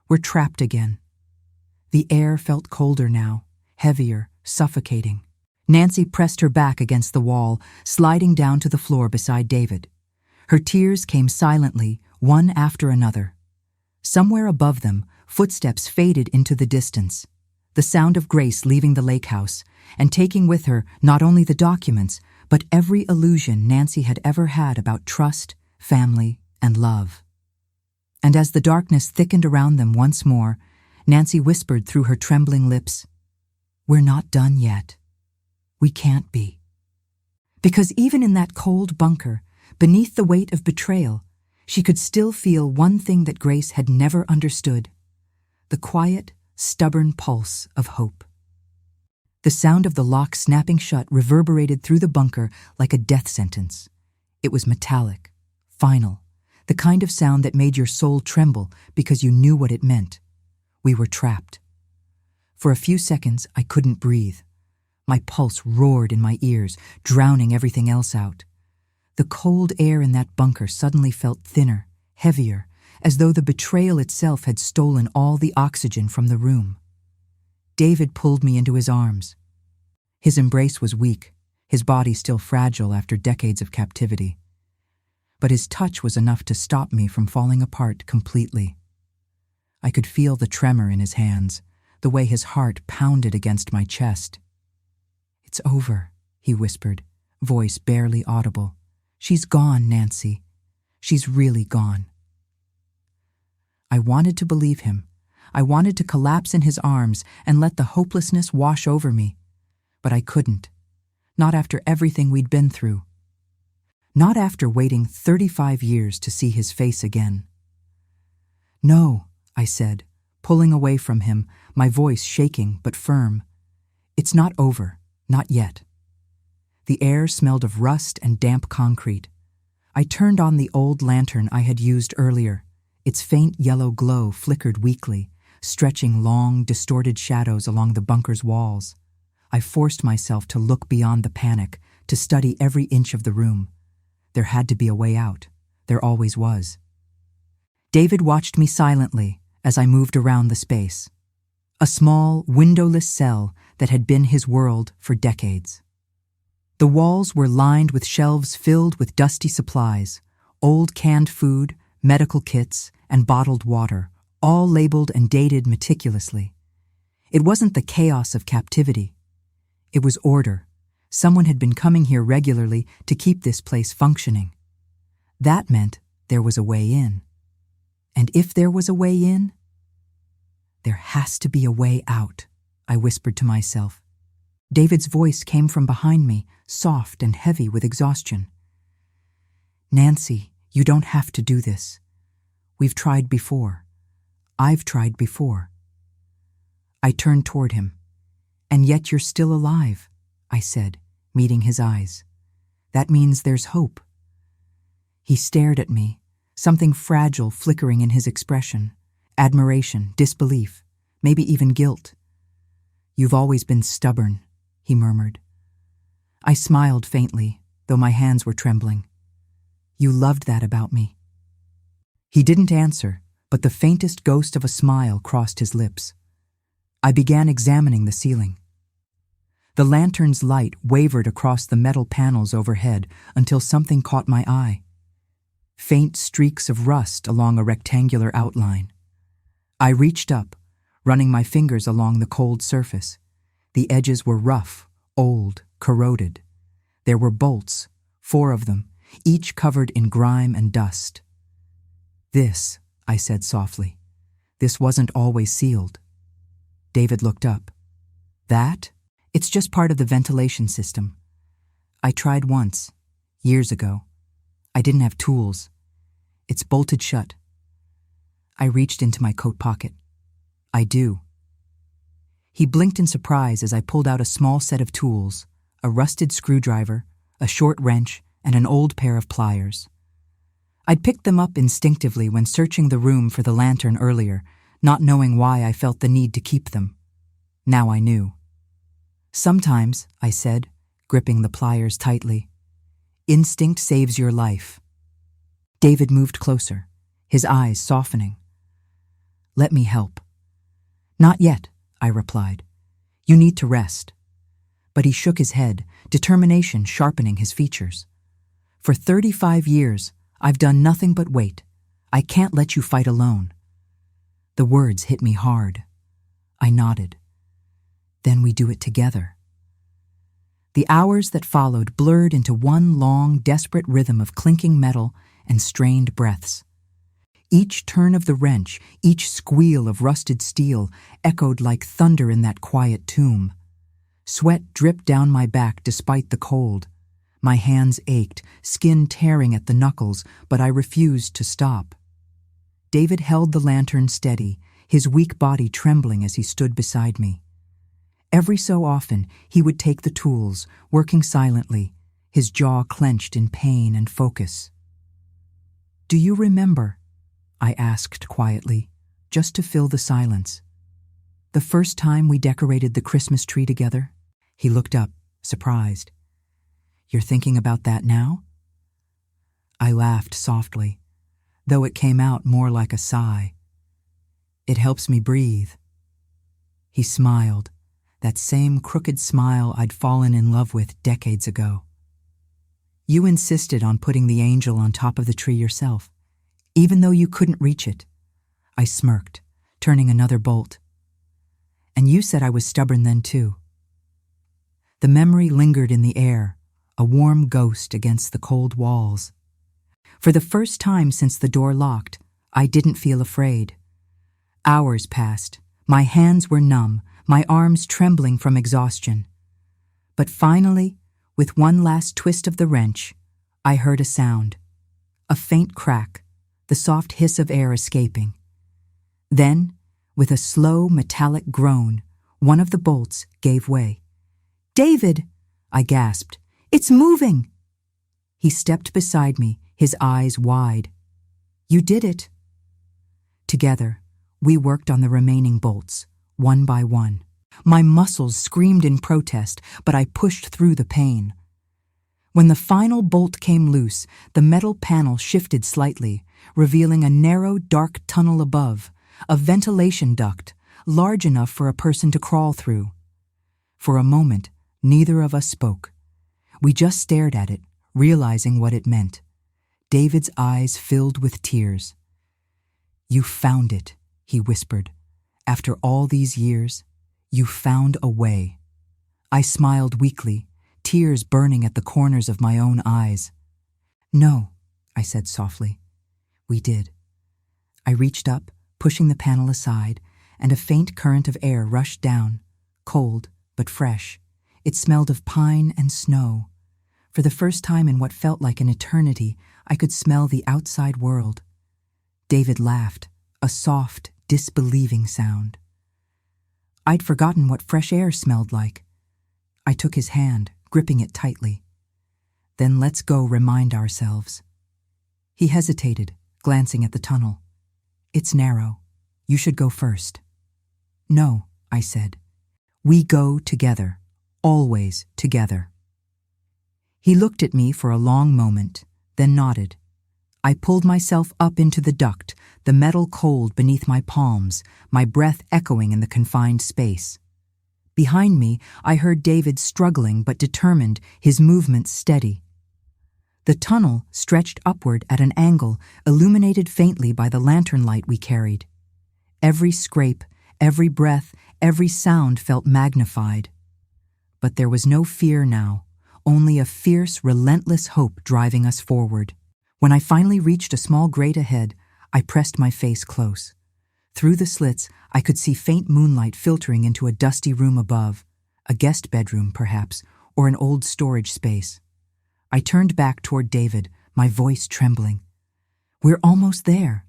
"We're trapped again." The air felt colder now, heavier, suffocating. Nancy pressed her back against the wall, sliding down to the floor beside David. Her tears came silently, one after another. Somewhere above them, footsteps faded into the distance. The sound of Grace leaving the lake house, and taking with her not only the documents, but every illusion Nancy had ever had about trust, family, and love. And as the darkness thickened around them once more, Nancy whispered through her trembling lips, "We're not done yet. We can't be." Because even in that cold bunker, beneath the weight of betrayal, she could still feel one thing that Grace had never understood: the quiet, stubborn pulse of hope. The sound of the lock snapping shut reverberated through the bunker like a death sentence. It was metallic, final, the kind of sound that made your soul tremble because you knew what it meant. We were trapped. For a few seconds, I couldn't breathe. My pulse roared in my ears, drowning everything else out. The cold air in that bunker suddenly felt thinner, heavier, as though the betrayal itself had stolen all the oxygen from the room. David pulled me into his arms. His embrace was weak, his body still fragile after decades of captivity. But his touch was enough to stop me from falling apart completely. I could feel the tremor in his hands, the way his heart pounded against my chest. "It's over," he whispered, voice barely audible. "She's gone, Nancy. She's really gone." I wanted to believe him. I wanted to collapse in his arms and let the hopelessness wash over me. But I couldn't. Not after everything we'd been through. Not after waiting 35 years to see his face again. "No," I said, pulling away from him, my voice shaking but firm. "It's not over, not yet." The air smelled of rust and damp concrete. I turned on the old lantern I had used earlier. Its faint yellow glow flickered weakly, stretching long, distorted shadows along the bunker's walls. I forced myself to look beyond the panic, to study every inch of the room. There had to be a way out. There always was. David watched me silently as I moved around the space. A small, windowless cell that had been his world for decades. The walls were lined with shelves filled with dusty supplies, old canned food, medical kits, and bottled water, all labeled and dated meticulously. It wasn't the chaos of captivity. It was order. Someone had been coming here regularly to keep this place functioning. That meant there was a way in. And if there was a way in, there has to be a way out, I whispered to myself. David's voice came from behind me, soft and heavy with exhaustion. "Nancy, you don't have to do this. We've tried before. I've tried before." I turned toward him. "And yet you're still alive," I said, meeting his eyes. "That means there's hope." He stared at me, something fragile flickering in his expression. Admiration, disbelief, maybe even guilt. "You've always been stubborn," he murmured. I smiled faintly, though my hands were trembling. "You loved that about me." He didn't answer, but the faintest ghost of a smile crossed his lips. I began examining the ceiling. The lantern's light wavered across the metal panels overhead until something caught my eye. Faint streaks of rust along a rectangular outline. I reached up, running my fingers along the cold surface. The edges were rough, old, corroded. There were bolts, 4 of them, each covered in grime and dust. "This," I said softly, "this wasn't always sealed." David looked up. "That? It's just part of the ventilation system. I tried once, years ago. I didn't have tools. It's bolted shut." I reached into my coat pocket. "I do." He blinked in surprise as I pulled out a small set of tools, a rusted screwdriver, a short wrench, and an old pair of pliers. I'd picked them up instinctively when searching the room for the lantern earlier, not knowing why I felt the need to keep them. Now I knew. "Sometimes," I said, gripping the pliers tightly, "instinct saves your life." David moved closer, his eyes softening. "Let me help." "Not yet," I replied. "You need to rest." But he shook his head, determination sharpening his features. "For 35 years, I've done nothing but wait. I can't let you fight alone." The words hit me hard. I nodded. "Then we do it together." The hours that followed blurred into one long, desperate rhythm of clinking metal and strained breaths. Each turn of the wrench, each squeal of rusted steel echoed like thunder in that quiet tomb. Sweat dripped down my back despite the cold. My hands ached, skin tearing at the knuckles, but I refused to stop. David held the lantern steady, his weak body trembling as he stood beside me. Every so often, he would take the tools, working silently, his jaw clenched in pain and focus. "Do you remember?" I asked quietly, just to fill the silence. "The first time we decorated the Christmas tree together?" He looked up, surprised. "You're thinking about that now?" I laughed softly, though it came out more like a sigh. "It helps me breathe." He smiled, that same crooked smile I'd fallen in love with decades ago. You insisted on putting the angel on top of the tree yourself, even though you couldn't reach it. I smirked, turning another bolt. And you said I was stubborn then too. The memory lingered in the air, a warm ghost against the cold walls. For the first time since the door locked, I didn't feel afraid. Hours passed. My hands were numb, my arms trembling from exhaustion. But finally, with one last twist of the wrench, I heard a sound. A faint crack, the soft hiss of air escaping. Then, with a slow, metallic groan, one of the bolts gave way. "David!" I gasped. "It's moving!" He stepped beside me, his eyes wide. "You did it." Together, we worked on the remaining bolts, one by one. My muscles screamed in protest, but I pushed through the pain. When the final bolt came loose, the metal panel shifted slightly, revealing a narrow, dark tunnel above, a ventilation duct, large enough for a person to crawl through. For a moment, neither of us spoke. We just stared at it, realizing what it meant. David's eyes filled with tears. "You found it," he whispered. "After all these years, you found a way." I smiled weakly, tears burning at the corners of my own eyes. "No," I said softly. "We did." I reached up, pushing the panel aside, and a faint current of air rushed down, cold but fresh. It smelled of pine and snow. For the first time in what felt like an eternity, I could smell the outside world. David laughed, a soft, disbelieving sound. I'd forgotten what fresh air smelled like. I took his hand, gripping it tightly. "Then let's go remind ourselves." He hesitated, glancing at the tunnel. "It's narrow. You should go first." "No," I said. "We go together, always together." He looked at me for a long moment, then nodded. I pulled myself up into the duct, the metal cold beneath my palms, my breath echoing in the confined space. Behind me, I heard David struggling but determined, his movements steady. The tunnel stretched upward at an angle, illuminated faintly by the lantern light we carried. Every scrape, every breath, every sound felt magnified. But there was no fear now, only a fierce, relentless hope driving us forward. When I finally reached a small grate ahead, I pressed my face close. Through the slits, I could see faint moonlight filtering into a dusty room above, a guest bedroom, perhaps, or an old storage space. I turned back toward David, my voice trembling. "We're almost there."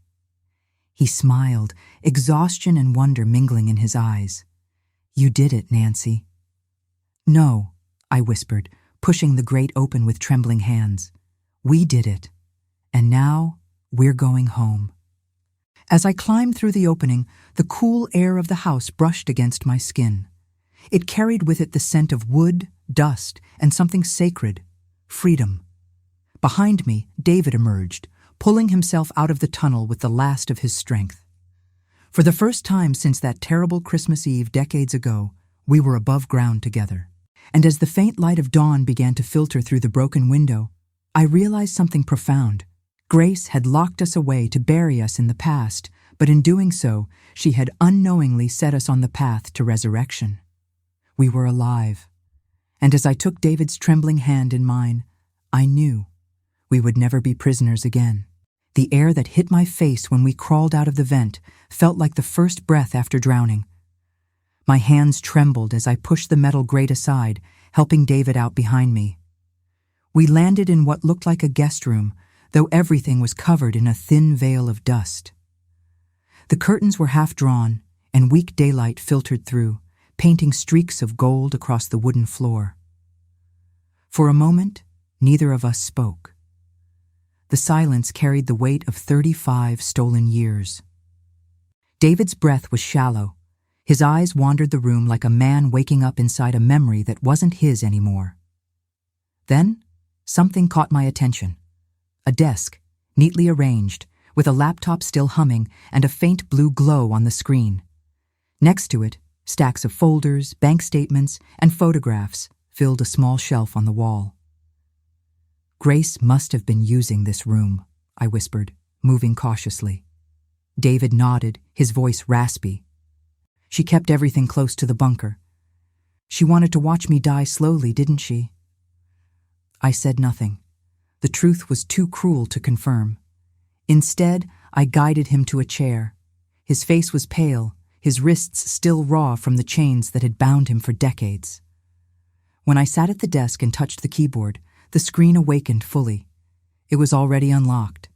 He smiled, exhaustion and wonder mingling in his eyes. "You did it, Nancy." "No," I whispered, pushing the grate open with trembling hands. "We did it. And now, we're going home." As I climbed through the opening, the cool air of the house brushed against my skin. It carried with it the scent of wood, dust, and something sacred, freedom. Behind me, David emerged, pulling himself out of the tunnel with the last of his strength. For the first time since that terrible Christmas Eve decades ago, we were above ground together. And as the faint light of dawn began to filter through the broken window, I realized something profound. Grace had locked us away to bury us in the past, but in doing so, she had unknowingly set us on the path to resurrection. We were alive. And as I took David's trembling hand in mine, I knew we would never be prisoners again. The air that hit my face when we crawled out of the vent felt like the first breath after drowning. My hands trembled as I pushed the metal grate aside, helping David out behind me. We landed in what looked like a guest room, though everything was covered in a thin veil of dust. The curtains were half drawn, and weak daylight filtered through, painting streaks of gold across the wooden floor. For a moment, neither of us spoke. The silence carried the weight of 35 stolen years. David's breath was shallow. His eyes wandered the room like a man waking up inside a memory that wasn't his anymore. Then, something caught my attention. A desk, neatly arranged, with a laptop still humming and a faint blue glow on the screen. Next to it, Stacks of folders, bank statements, and photographs filled a small shelf on the wall. Grace must have been using this room, I whispered, moving cautiously. David nodded, his voice raspy. She kept everything close to the bunker. She wanted to watch me die slowly, didn't she? I said nothing. The truth was too cruel to confirm. Instead, I guided him to a chair. His face was pale, his wrists still raw from the chains that had bound him for decades. When I sat at the desk and touched the keyboard, the screen awakened fully. It was already unlocked.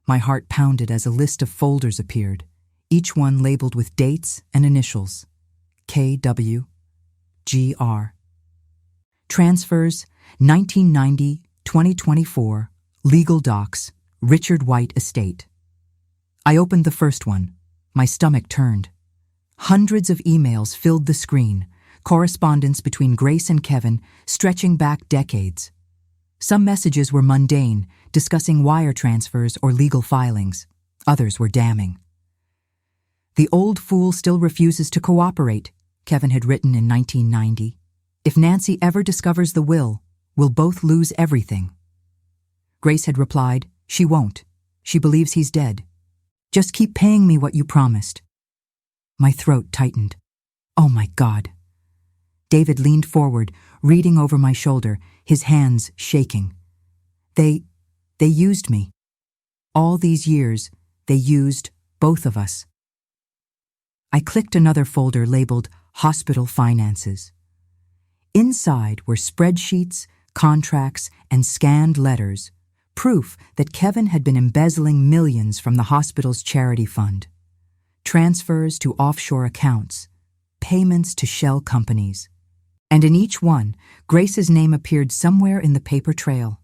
My heart pounded as a list of folders appeared, each one labeled with dates and initials. KW, GR. Transfers, 1990-2024, legal docs, Richard White Estate. I opened the first one. My stomach turned. Hundreds of emails filled the screen, correspondence between Grace and Kevin stretching back decades. Some messages were mundane, discussing wire transfers or legal filings. Others were damning. "The old fool still refuses to cooperate," Kevin had written in 1990. "If Nancy ever discovers the will, we'll both lose everything." Grace had replied, "She won't. She believes he's dead. Just keep paying me what you promised." My throat tightened. Oh my God. David leaned forward, reading over my shoulder, his hands shaking. They used me. All these years, they used both of us. I clicked another folder labeled Hospital Finances. Inside were spreadsheets, contracts, and scanned letters, proof that Kevin had been embezzling millions from the hospital's charity fund. Transfers to offshore accounts, payments to shell companies. And in each one, Grace's name appeared somewhere in the paper trail.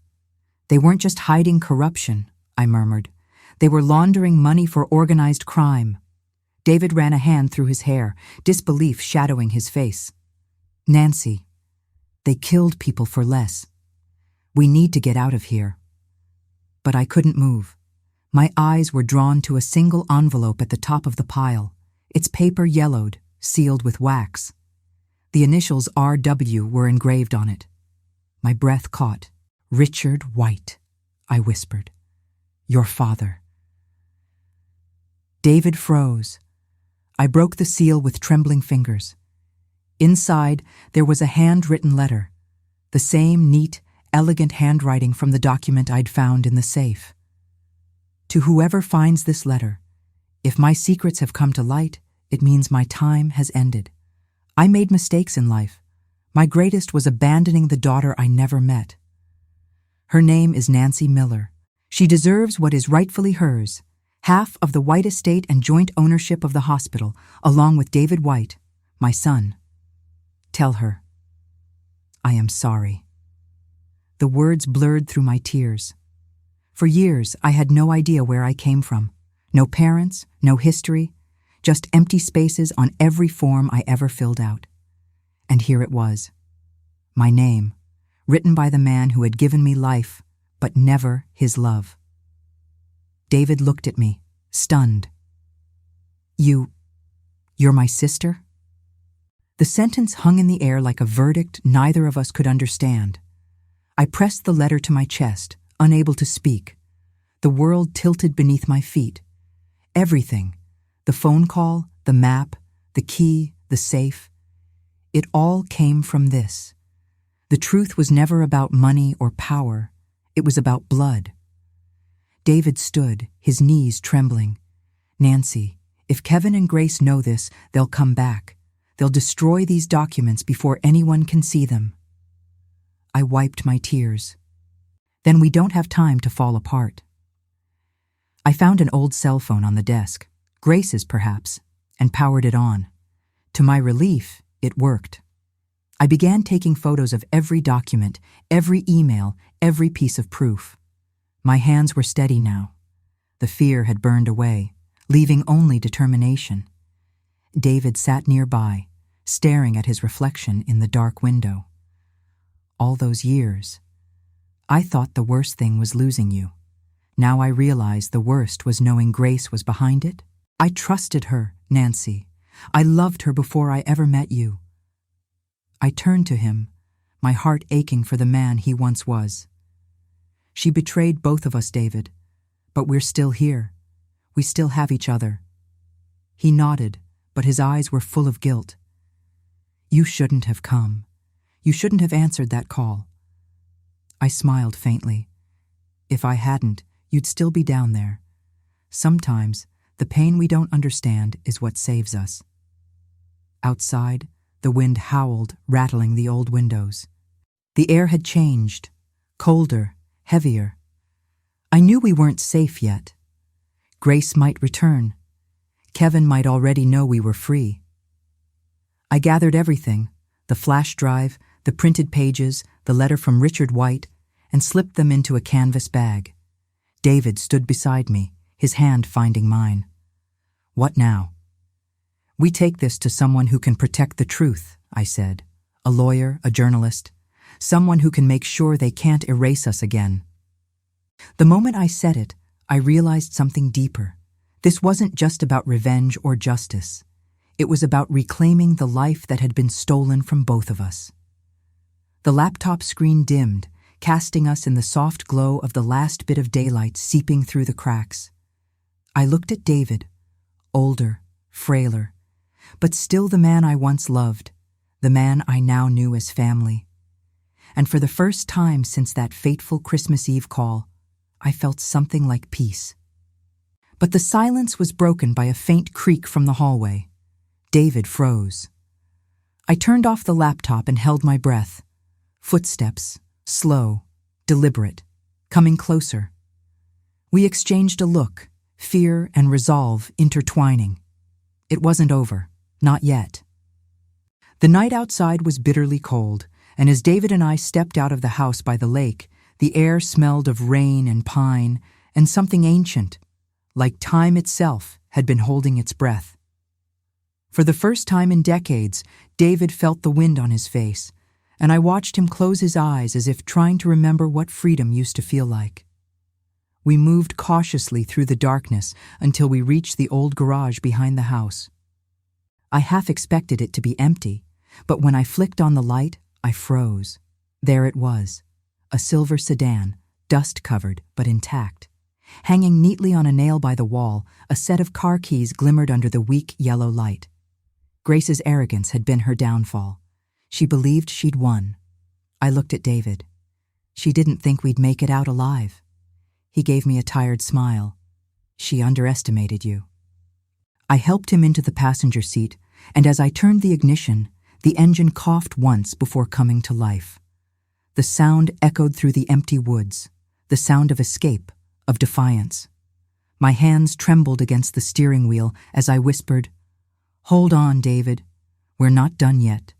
They weren't just hiding corruption, I murmured. They were laundering money for organized crime. David ran a hand through his hair, disbelief shadowing his face. "Nancy, they killed people for less. We need to get out of here." But I couldn't move. My eyes were drawn to a single envelope at the top of the pile, its paper yellowed, sealed with wax. The initials RW were engraved on it. My breath caught. "Richard White," I whispered. "Your father." David froze. I broke the seal with trembling fingers. Inside, there was a handwritten letter, the same neat, elegant handwriting from the document I'd found in the safe. "To whoever finds this letter, if my secrets have come to light, it means my time has ended. I made mistakes in life. My greatest was abandoning the daughter I never met. Her name is Nancy Miller. She deserves what is rightfully hers, half of the White estate and joint ownership of the hospital, along with David White, my son. Tell her, I am sorry." The words blurred through my tears. For years, I had no idea where I came from. No parents, no history, just empty spaces on every form I ever filled out. And here it was. My name, written by the man who had given me life, but never his love. David looked at me, stunned. You're my sister?" The sentence hung in the air like a verdict neither of us could understand. I pressed the letter to my chest, unable to speak. The world tilted beneath my feet. Everything, the phone call, the map, the key, the safe, it all came from this. The truth was never about money or power. It was about blood. David stood, his knees trembling. "Nancy, if Kevin and Grace know this, they'll come back. They'll destroy these documents before anyone can see them." I wiped my tears. "Then we don't have time to fall apart." I found an old cell phone on the desk, Grace's perhaps, and powered it on. To my relief, it worked. I began taking photos of every document, every email, every piece of proof. My hands were steady now. The fear had burned away, leaving only determination. David sat nearby, staring at his reflection in the dark window. "All those years. I thought the worst thing was losing you. Now I realize the worst was knowing Grace was behind it. I trusted her, Nancy. I loved her before I ever met you." I turned to him, my heart aching for the man he once was. "She betrayed both of us, David, but we're still here. We still have each other." He nodded, but his eyes were full of guilt. "You shouldn't have come. You shouldn't have answered that call." I smiled faintly. "If I hadn't, you'd still be down there. Sometimes, the pain we don't understand is what saves us." Outside, the wind howled, rattling the old windows. The air had changed, colder, heavier. I knew we weren't safe yet. Grace might return. Kevin might already know we were free. I gathered everything, the flash drive, the printed pages, the letter from Richard White, and slipped them into a canvas bag. David stood beside me, his hand finding mine. "What now?" "We take this to someone who can protect the truth," I said. "A lawyer, a journalist, someone who can make sure they can't erase us again." The moment I said it, I realized something deeper. This wasn't just about revenge or justice. It was about reclaiming the life that had been stolen from both of us. The laptop screen dimmed, casting us in the soft glow of the last bit of daylight seeping through the cracks. I looked at David, older, frailer, but still the man I once loved, the man I now knew as family. And for the first time since that fateful Christmas Eve call, I felt something like peace. But the silence was broken by a faint creak from the hallway. David froze. I turned off the laptop and held my breath. Footsteps, slow, deliberate, coming closer. We exchanged a look, fear and resolve intertwining. It wasn't over, not yet. The night outside was bitterly cold, and as David and I stepped out of the house by the lake, the air smelled of rain and pine and something ancient, like time itself had been holding its breath. For the first time in decades, David felt the wind on his face, and I watched him close his eyes as if trying to remember what freedom used to feel like. We moved cautiously through the darkness until we reached the old garage behind the house. I half expected it to be empty, but when I flicked on the light, I froze. There it was, a silver sedan, dust-covered but intact. Hanging neatly on a nail by the wall, a set of car keys glimmered under the weak yellow light. Grace's arrogance had been her downfall. She believed she'd won. I looked at David. She didn't think we'd make it out alive. He gave me a tired smile. She underestimated you. I helped him into the passenger seat, and as I turned the ignition, the engine coughed once before coming to life. The sound echoed through the empty woods, the sound of escape, of defiance. My hands trembled against the steering wheel as I whispered, "Hold on, David. We're not done yet."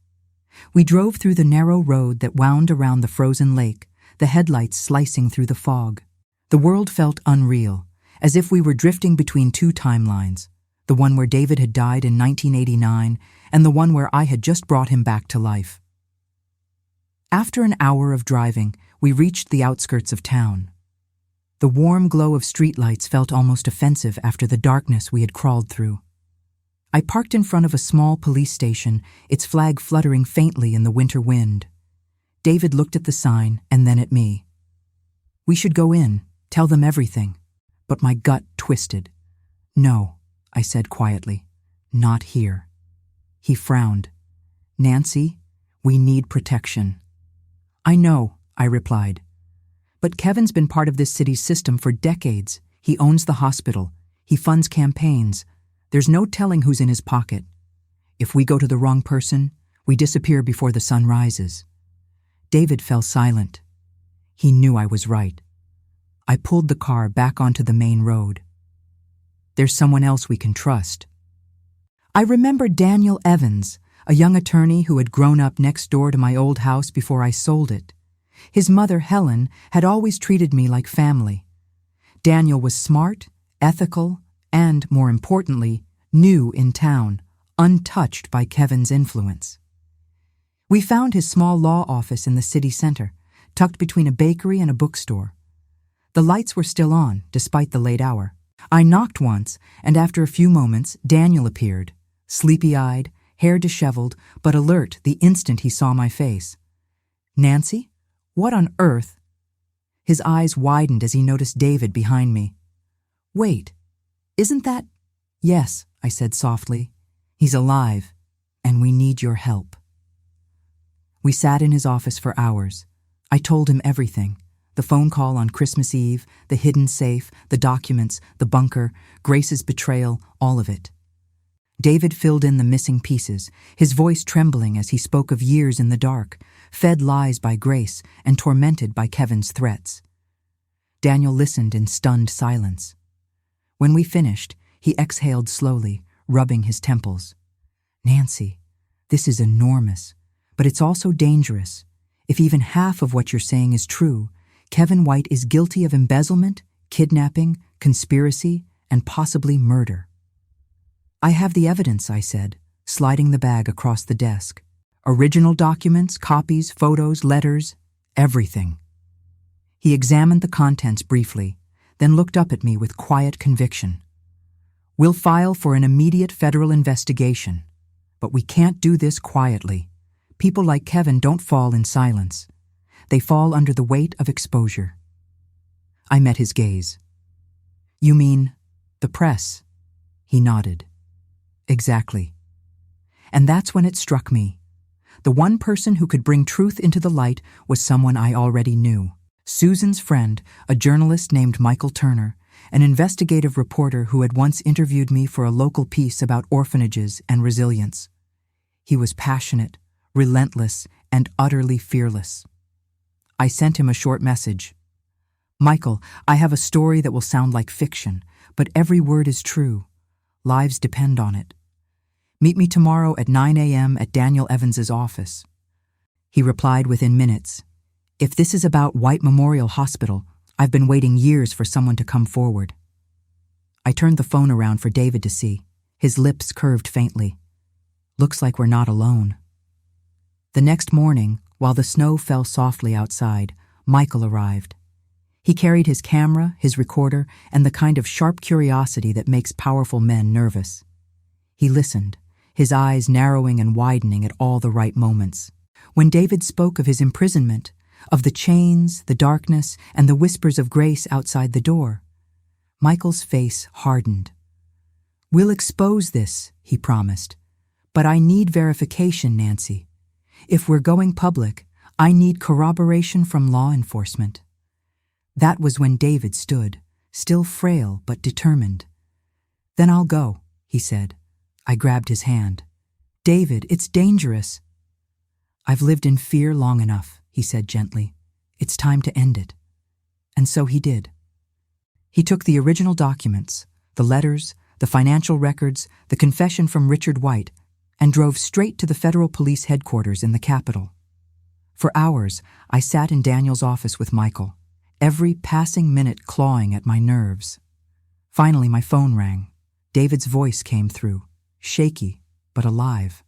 We drove through the narrow road that wound around the frozen lake, the headlights slicing through the fog. The world felt unreal, as if we were drifting between two timelines, the one where David had died in 1989 and the one where I had just brought him back to life. After an hour of driving, we reached the outskirts of town. The warm glow of streetlights felt almost offensive after the darkness we had crawled through. I parked in front of a small police station, its flag fluttering faintly in the winter wind. David looked at the sign and then at me. "We should go in, tell them everything." But my gut twisted. "No," I said quietly. "Not here." He frowned. "Nancy, we need protection." "I know," I replied. "But Kevin's been part of this city's system for decades. He owns the hospital. He funds campaigns. There's no telling who's in his pocket. If we go to the wrong person, we disappear before the sun rises." David fell silent. He knew I was right. I pulled the car back onto the main road. "There's someone else we can trust." I remembered Daniel Evans, a young attorney who had grown up next door to my old house before I sold it. His mother, Helen, had always treated me like family. Daniel was smart, ethical, and, more importantly, new in town, untouched by Kevin's influence. We found his small law office in the city center, tucked between a bakery and a bookstore. The lights were still on, despite the late hour. I knocked once, and after a few moments, Daniel appeared, sleepy-eyed, hair disheveled, but alert the instant he saw my face. "Nancy? What on earth?" His eyes widened as he noticed David behind me. "Wait, isn't that—" "Yes," I said softly. "He's alive, and we need your help." We sat in his office for hours. I told him everything. The phone call on Christmas Eve, the hidden safe, the documents, the bunker, Grace's betrayal, all of it. David filled in the missing pieces, his voice trembling as he spoke of years in the dark, fed lies by Grace and tormented by Kevin's threats. Daniel listened in stunned silence. When we finished, he exhaled slowly, rubbing his temples. "Nancy, this is enormous, but it's also dangerous. If even half of what you're saying is true, Kevin White is guilty of embezzlement, kidnapping, conspiracy, and possibly murder." "I have the evidence," I said, sliding the bag across the desk. "Original documents, copies, photos, letters, everything." He examined the contents briefly, then looked up at me with quiet conviction. "We'll file for an immediate federal investigation, but we can't do this quietly. People like Kevin don't fall in silence. They fall under the weight of exposure." I met his gaze. "You mean the press?" He nodded. "Exactly. And that's when it struck me. The one person who could bring truth into the light was someone I already knew. Susan's friend, a journalist named Michael Turner, an investigative reporter who had once interviewed me for a local piece about orphanages and resilience. He was passionate, relentless, and utterly fearless. I sent him a short message. "Michael, I have a story that will sound like fiction, but every word is true. Lives depend on it. Meet me tomorrow at 9 a.m. at Daniel Evans's office." He replied within minutes. "If this is about White Memorial Hospital, I've been waiting years for someone to come forward." I turned the phone around for David to see. His lips curved faintly. "Looks like we're not alone." The next morning, while the snow fell softly outside, Michael arrived. He carried his camera, his recorder, and the kind of sharp curiosity that makes powerful men nervous. He listened, his eyes narrowing and widening at all the right moments. When David spoke of his imprisonment, of the chains, the darkness, and the whispers of Grace outside the door, Michael's face hardened. "We'll expose this," he promised. "But I need verification, Nancy. If we're going public, I need corroboration from law enforcement." That was when David stood, still frail but determined. "Then I'll go," he said. I grabbed his hand. "David, it's dangerous." "I've lived in fear long enough," he said gently. "It's time to end it." And so he did. He took the original documents, the letters, the financial records, the confession from Richard White, and drove straight to the federal police headquarters in the Capitol. For hours, I sat in Daniel's office with Michael, every passing minute clawing at my nerves. Finally, my phone rang. David's voice came through, shaky but alive.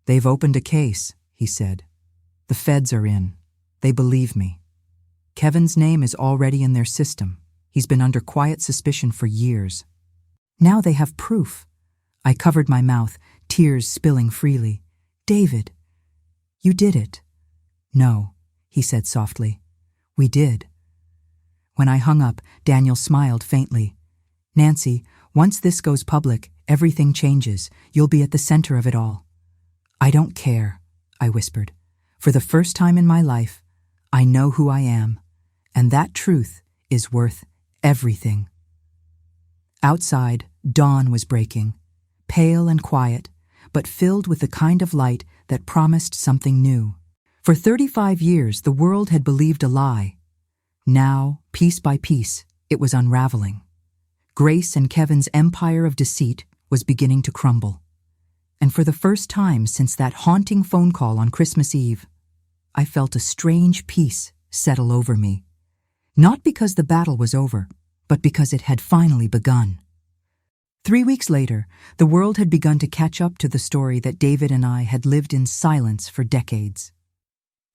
"They've opened a case," he said. "The feds are in. They believe me. Kevin's name is already in their system. He's been under quiet suspicion for years. Now they have proof." I covered my mouth, tears spilling freely. "David, you did it." "No," he said softly. "We did." When I hung up, Daniel smiled faintly. "Nancy, once this goes public, everything changes. You'll be at the center of it all." "I don't care," I whispered. "For the first time in my life, I know who I am, and that truth is worth everything." Outside, dawn was breaking, pale and quiet, but filled with the kind of light that promised something new. For 35 years, the world had believed a lie. Now, piece by piece, it was unraveling. Grace and Kevin's empire of deceit was beginning to crumble. And for the first time since that haunting phone call on Christmas Eve, I felt a strange peace settle over me. Not because the battle was over, but because it had finally begun. 3 weeks later, the world had begun to catch up to the story that David and I had lived in silence for decades.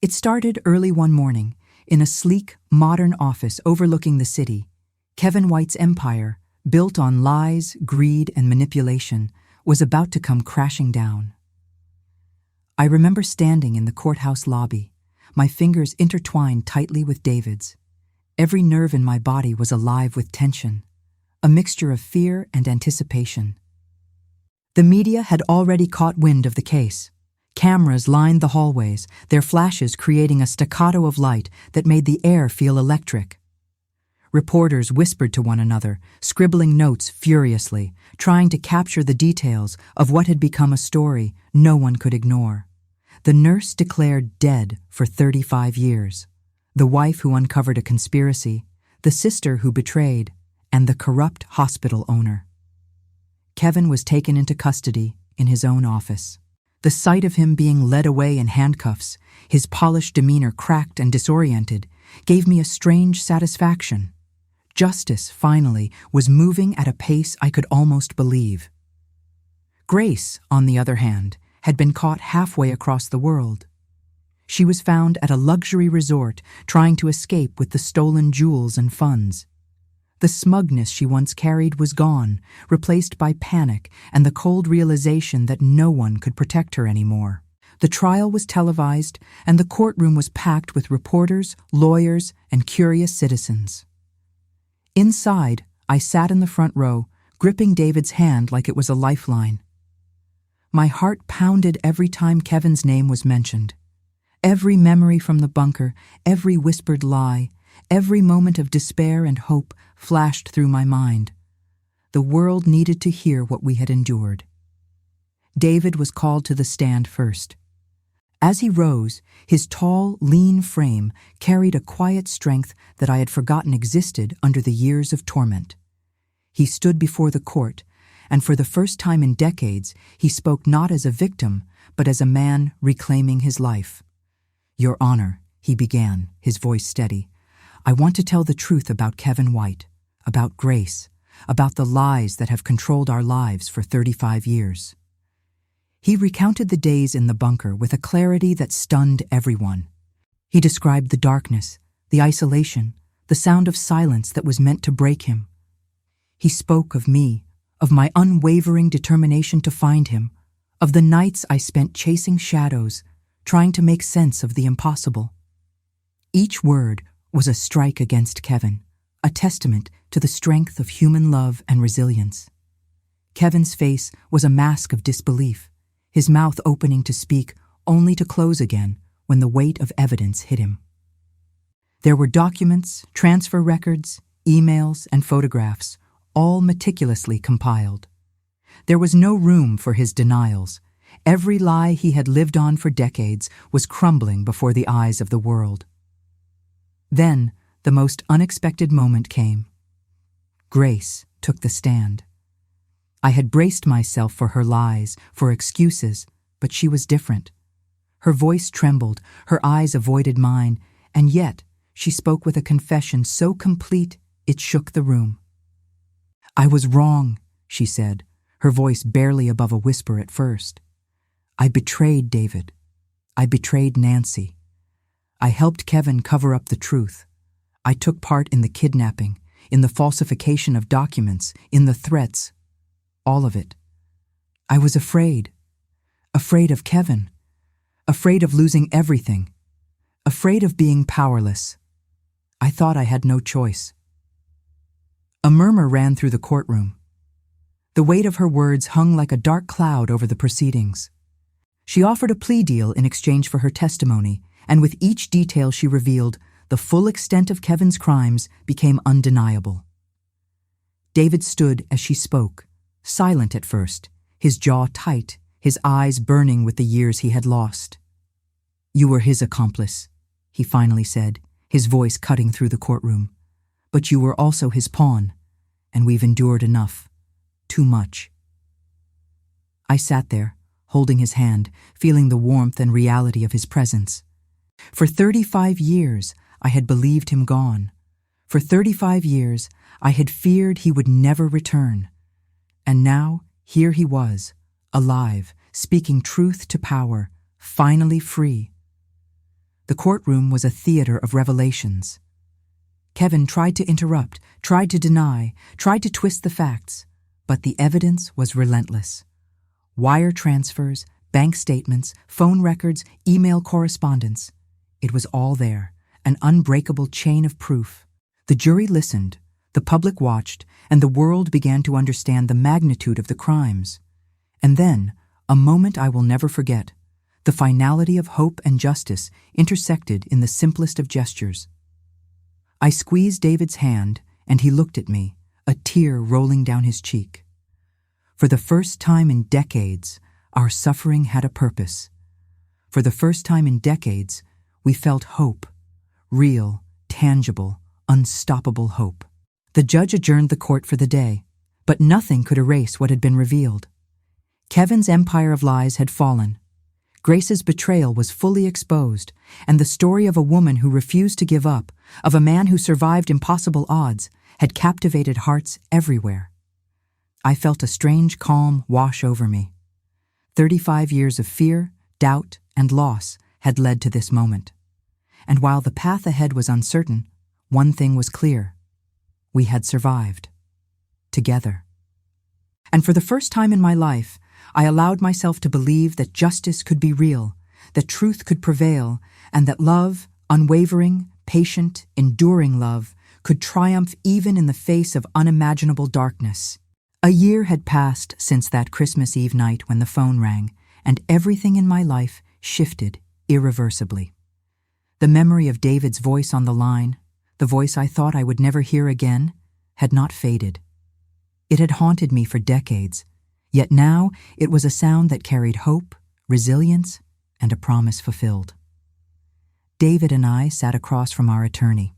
It started early one morning, in a sleek, modern office overlooking the city. Kevin White's empire, built on lies, greed, and manipulation, was about to come crashing down. I remember standing in the courthouse lobby, my fingers intertwined tightly with David's. Every nerve in my body was alive with tension, a mixture of fear and anticipation. The media had already caught wind of the case. Cameras lined the hallways, their flashes creating a staccato of light that made the air feel electric. Reporters whispered to one another, scribbling notes furiously, trying to capture the details of what had become a story no one could ignore. The nurse declared dead for 35 years. The wife who uncovered a conspiracy, the sister who betrayed, and the corrupt hospital owner. Kevin was taken into custody in his own office. The sight of him being led away in handcuffs, his polished demeanor cracked and disoriented, gave me a strange satisfaction. Justice, finally, was moving at a pace I could almost believe. Grace, on the other hand, had been caught halfway across the world. She was found at a luxury resort trying to escape with the stolen jewels and funds. The smugness she once carried was gone, replaced by panic and the cold realization that no one could protect her anymore. The trial was televised, and the courtroom was packed with reporters, lawyers, and curious citizens. Inside, I sat in the front row, gripping David's hand like it was a lifeline. My heart pounded every time Kevin's name was mentioned. Every memory from the bunker, every whispered lie, every moment of despair and hope flashed through my mind. The world needed to hear what we had endured. David was called to the stand first. As he rose, his tall, lean frame carried a quiet strength that I had forgotten existed under the years of torment. He stood before the court, and for the first time in decades, he spoke not as a victim, but as a man reclaiming his life. "Your Honor," he began, his voice steady, "I want to tell the truth about Kevin White, about Grace, about the lies that have controlled our lives for 35 years. He recounted the days in the bunker with a clarity that stunned everyone. He described the darkness, the isolation, the sound of silence that was meant to break him. He spoke of me, of my unwavering determination to find him, of the nights I spent chasing shadows, trying to make sense of the impossible. Each word was a strike against Kevin, a testament to the strength of human love and resilience. Kevin's face was a mask of disbelief, his mouth opening to speak only to close again when the weight of evidence hit him. There were documents, transfer records, emails, and photographs, all meticulously compiled. There was no room for his denials. Every lie he had lived on for decades was crumbling before the eyes of the world. Then, the most unexpected moment came. Grace took the stand. I had braced myself for her lies, for excuses, but she was different. Her voice trembled, her eyes avoided mine, and yet she spoke with a confession so complete it shook the room. "I was wrong," she said, her voice barely above a whisper at first. "I betrayed David. I betrayed Nancy. I helped Kevin cover up the truth. I took part in the kidnapping, in the falsification of documents, in the threats. All of it. I was afraid. Afraid of Kevin. Afraid of losing everything. Afraid of being powerless. I thought I had no choice." A murmur ran through the courtroom. The weight of her words hung like a dark cloud over the proceedings. She offered a plea deal in exchange for her testimony, and with each detail she revealed, the full extent of Kevin's crimes became undeniable. David stood as she spoke, silent at first, his jaw tight, his eyes burning with the years he had lost. "You were his accomplice," he finally said, his voice cutting through the courtroom. "But you were also his pawn, and we've endured enough. Too much." I sat there, holding his hand, feeling the warmth and reality of his presence. For 35 years, I had believed him gone. For 35 years, I had feared he would never return. And now, here he was, alive, speaking truth to power, finally free. The courtroom was a theater of revelations. Kevin tried to interrupt, tried to deny, tried to twist the facts, but the evidence was relentless. Wire transfers, bank statements, phone records, email correspondence. It was all there, an unbreakable chain of proof. The jury listened, the public watched, and the world began to understand the magnitude of the crimes. And then, a moment I will never forget, the finality of hope and justice intersected in the simplest of gestures. I squeezed David's hand, and he looked at me, a tear rolling down his cheek. For the first time in decades, our suffering had a purpose. For the first time in decades, we felt hope, real, tangible, unstoppable hope. The judge adjourned the court for the day, but nothing could erase what had been revealed. Kevin's empire of lies had fallen. Grace's betrayal was fully exposed, and the story of a woman who refused to give up, of a man who survived impossible odds, had captivated hearts everywhere. I felt a strange calm wash over me. 35 years of fear, doubt, and loss had led to this moment. And while the path ahead was uncertain, one thing was clear. We had survived. Together. And for the first time in my life, I allowed myself to believe that justice could be real, that truth could prevail, and that love, unwavering, patient, enduring love, could triumph even in the face of unimaginable darkness. A year had passed since that Christmas Eve night when the phone rang, and everything in my life shifted irreversibly. The memory of David's voice on the line, the voice I thought I would never hear again, had not faded. It had haunted me for decades, yet now it was a sound that carried hope, resilience, and a promise fulfilled. David and I sat across from our attorney,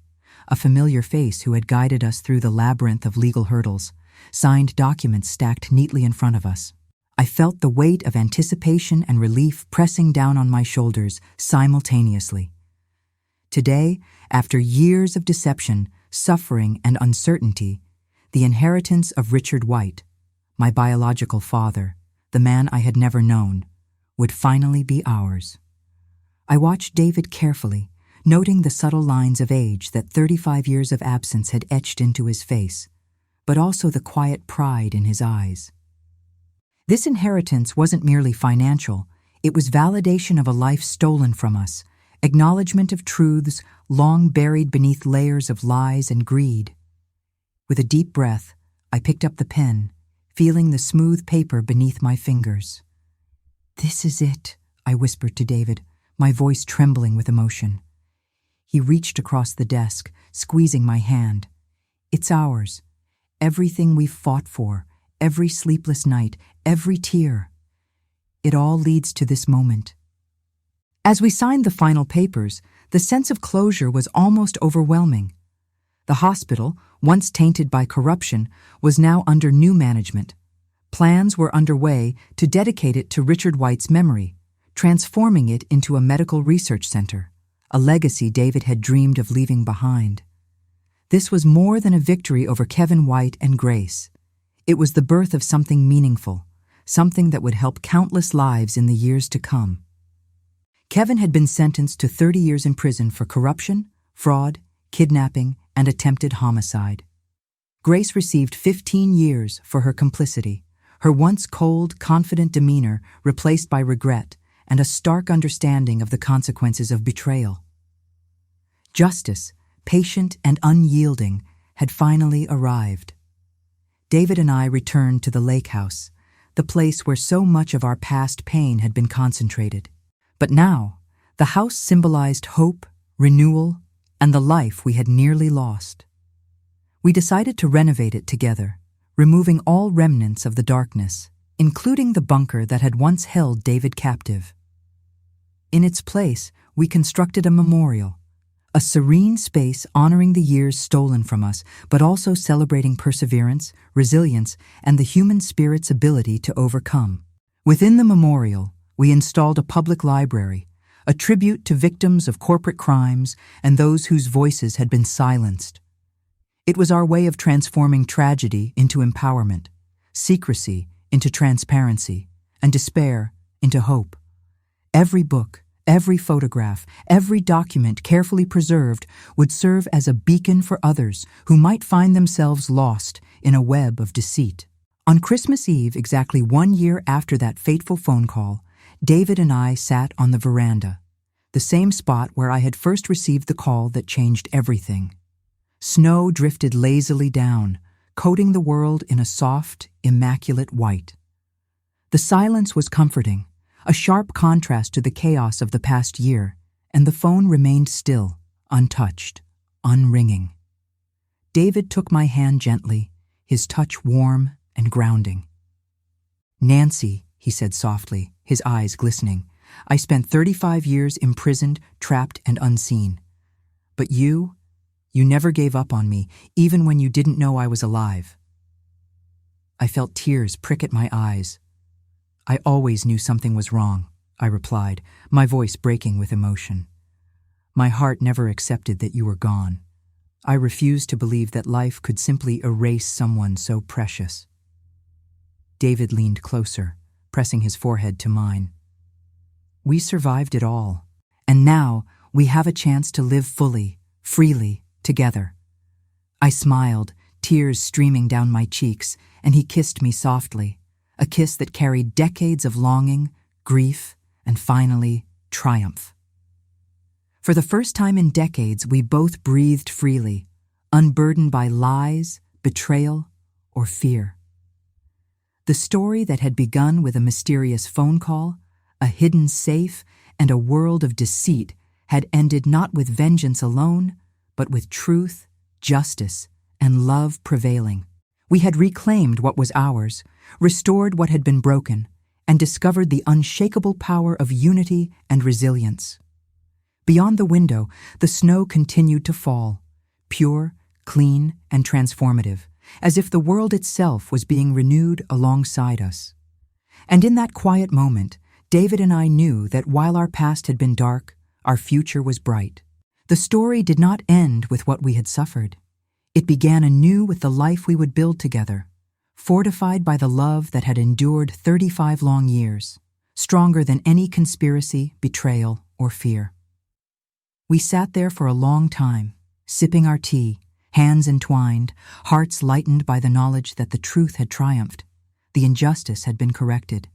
a familiar face who had guided us through the labyrinth of legal hurdles, signed documents stacked neatly in front of us. I felt the weight of anticipation and relief pressing down on my shoulders simultaneously. Today, after years of deception, suffering, and uncertainty, the inheritance of Richard White, my biological father, the man I had never known, would finally be ours. I watched David carefully, noting the subtle lines of age that 35 years of absence had etched into his face, but also the quiet pride in his eyes. This inheritance wasn't merely financial, it was validation of a life stolen from us, acknowledgement of truths long buried beneath layers of lies and greed. With a deep breath, I picked up the pen, feeling the smooth paper beneath my fingers. "This is it," I whispered to David, my voice trembling with emotion. He reached across the desk, squeezing my hand. "It's ours. Everything we've fought for, every sleepless night, every tear. It all leads to this moment." As we signed the final papers, the sense of closure was almost overwhelming. The hospital, once tainted by corruption, was now under new management. Plans were underway to dedicate it to Richard White's memory, transforming it into a medical research center, a legacy David had dreamed of leaving behind. This was more than a victory over Kevin White and Grace. It was the birth of something meaningful, something that would help countless lives in the years to come. Kevin had been sentenced to 30 years in prison for corruption, fraud, kidnapping, and attempted homicide. Grace received 15 years for her complicity, her once cold, confident demeanor replaced by regret and a stark understanding of the consequences of betrayal. Justice, patient and unyielding, had finally arrived. David and I returned to the lake house, the place where so much of our past pain had been concentrated. But now, the house symbolized hope, renewal, and the life we had nearly lost. We decided to renovate it together, removing all remnants of the darkness, including the bunker that had once held David captive. In its place, we constructed a memorial, a serene space honoring the years stolen from us, but also celebrating perseverance, resilience, and the human spirit's ability to overcome. Within the memorial, we installed a public library, a tribute to victims of corporate crimes and those whose voices had been silenced. It was our way of transforming tragedy into empowerment, secrecy into transparency, and despair into hope. Every book, every photograph, every document carefully preserved would serve as a beacon for others who might find themselves lost in a web of deceit. On Christmas Eve, exactly 1 year after that fateful phone call, David and I sat on the veranda, the same spot where I had first received the call that changed everything. Snow drifted lazily down, coating the world in a soft, immaculate white. The silence was comforting, a sharp contrast to the chaos of the past year, and the phone remained still, untouched, unringing. David took my hand gently, his touch warm and grounding. "Nancy," he said softly, his eyes glistening, "I spent 35 years imprisoned, trapped, and unseen. But you never gave up on me, even when you didn't know I was alive." I felt tears prick at my eyes. "I always knew something was wrong," I replied, my voice breaking with emotion. "My heart never accepted that you were gone. I refused to believe that life could simply erase someone so precious." David leaned closer, pressing his forehead to mine. "We survived it all, and now we have a chance to live fully, freely, together." I smiled, tears streaming down my cheeks, and he kissed me softly, a kiss that carried decades of longing, grief, and finally, triumph. For the first time in decades, we both breathed freely, unburdened by lies, betrayal, or fear. The story that had begun with a mysterious phone call, a hidden safe, and a world of deceit had ended not with vengeance alone, but with truth, justice, and love prevailing. We had reclaimed what was ours, restored what had been broken, and discovered the unshakable power of unity and resilience. Beyond the window, the snow continued to fall, pure, clean, and transformative, as if the world itself was being renewed alongside us. And in that quiet moment, David and I knew that while our past had been dark, our future was bright. The story did not end with what we had suffered. It began anew with the life we would build together, fortified by the love that had endured 35 long years, stronger than any conspiracy, betrayal, or fear. We sat there for a long time, sipping our tea, hands entwined, hearts lightened by the knowledge that the truth had triumphed, the injustice had been corrected,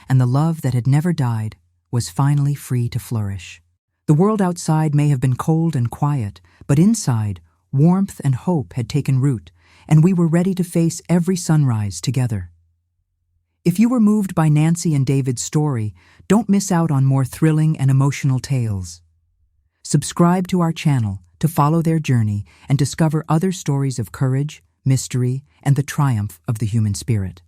and the love that had never died was finally free to flourish. The world outside may have been cold and quiet, but inside, warmth and hope had taken root, and we were ready to face every sunrise together. If you were moved by Nancy and David's story, don't miss out on more thrilling and emotional tales. Subscribe to our channel to follow their journey and discover other stories of courage, mystery, and the triumph of the human spirit.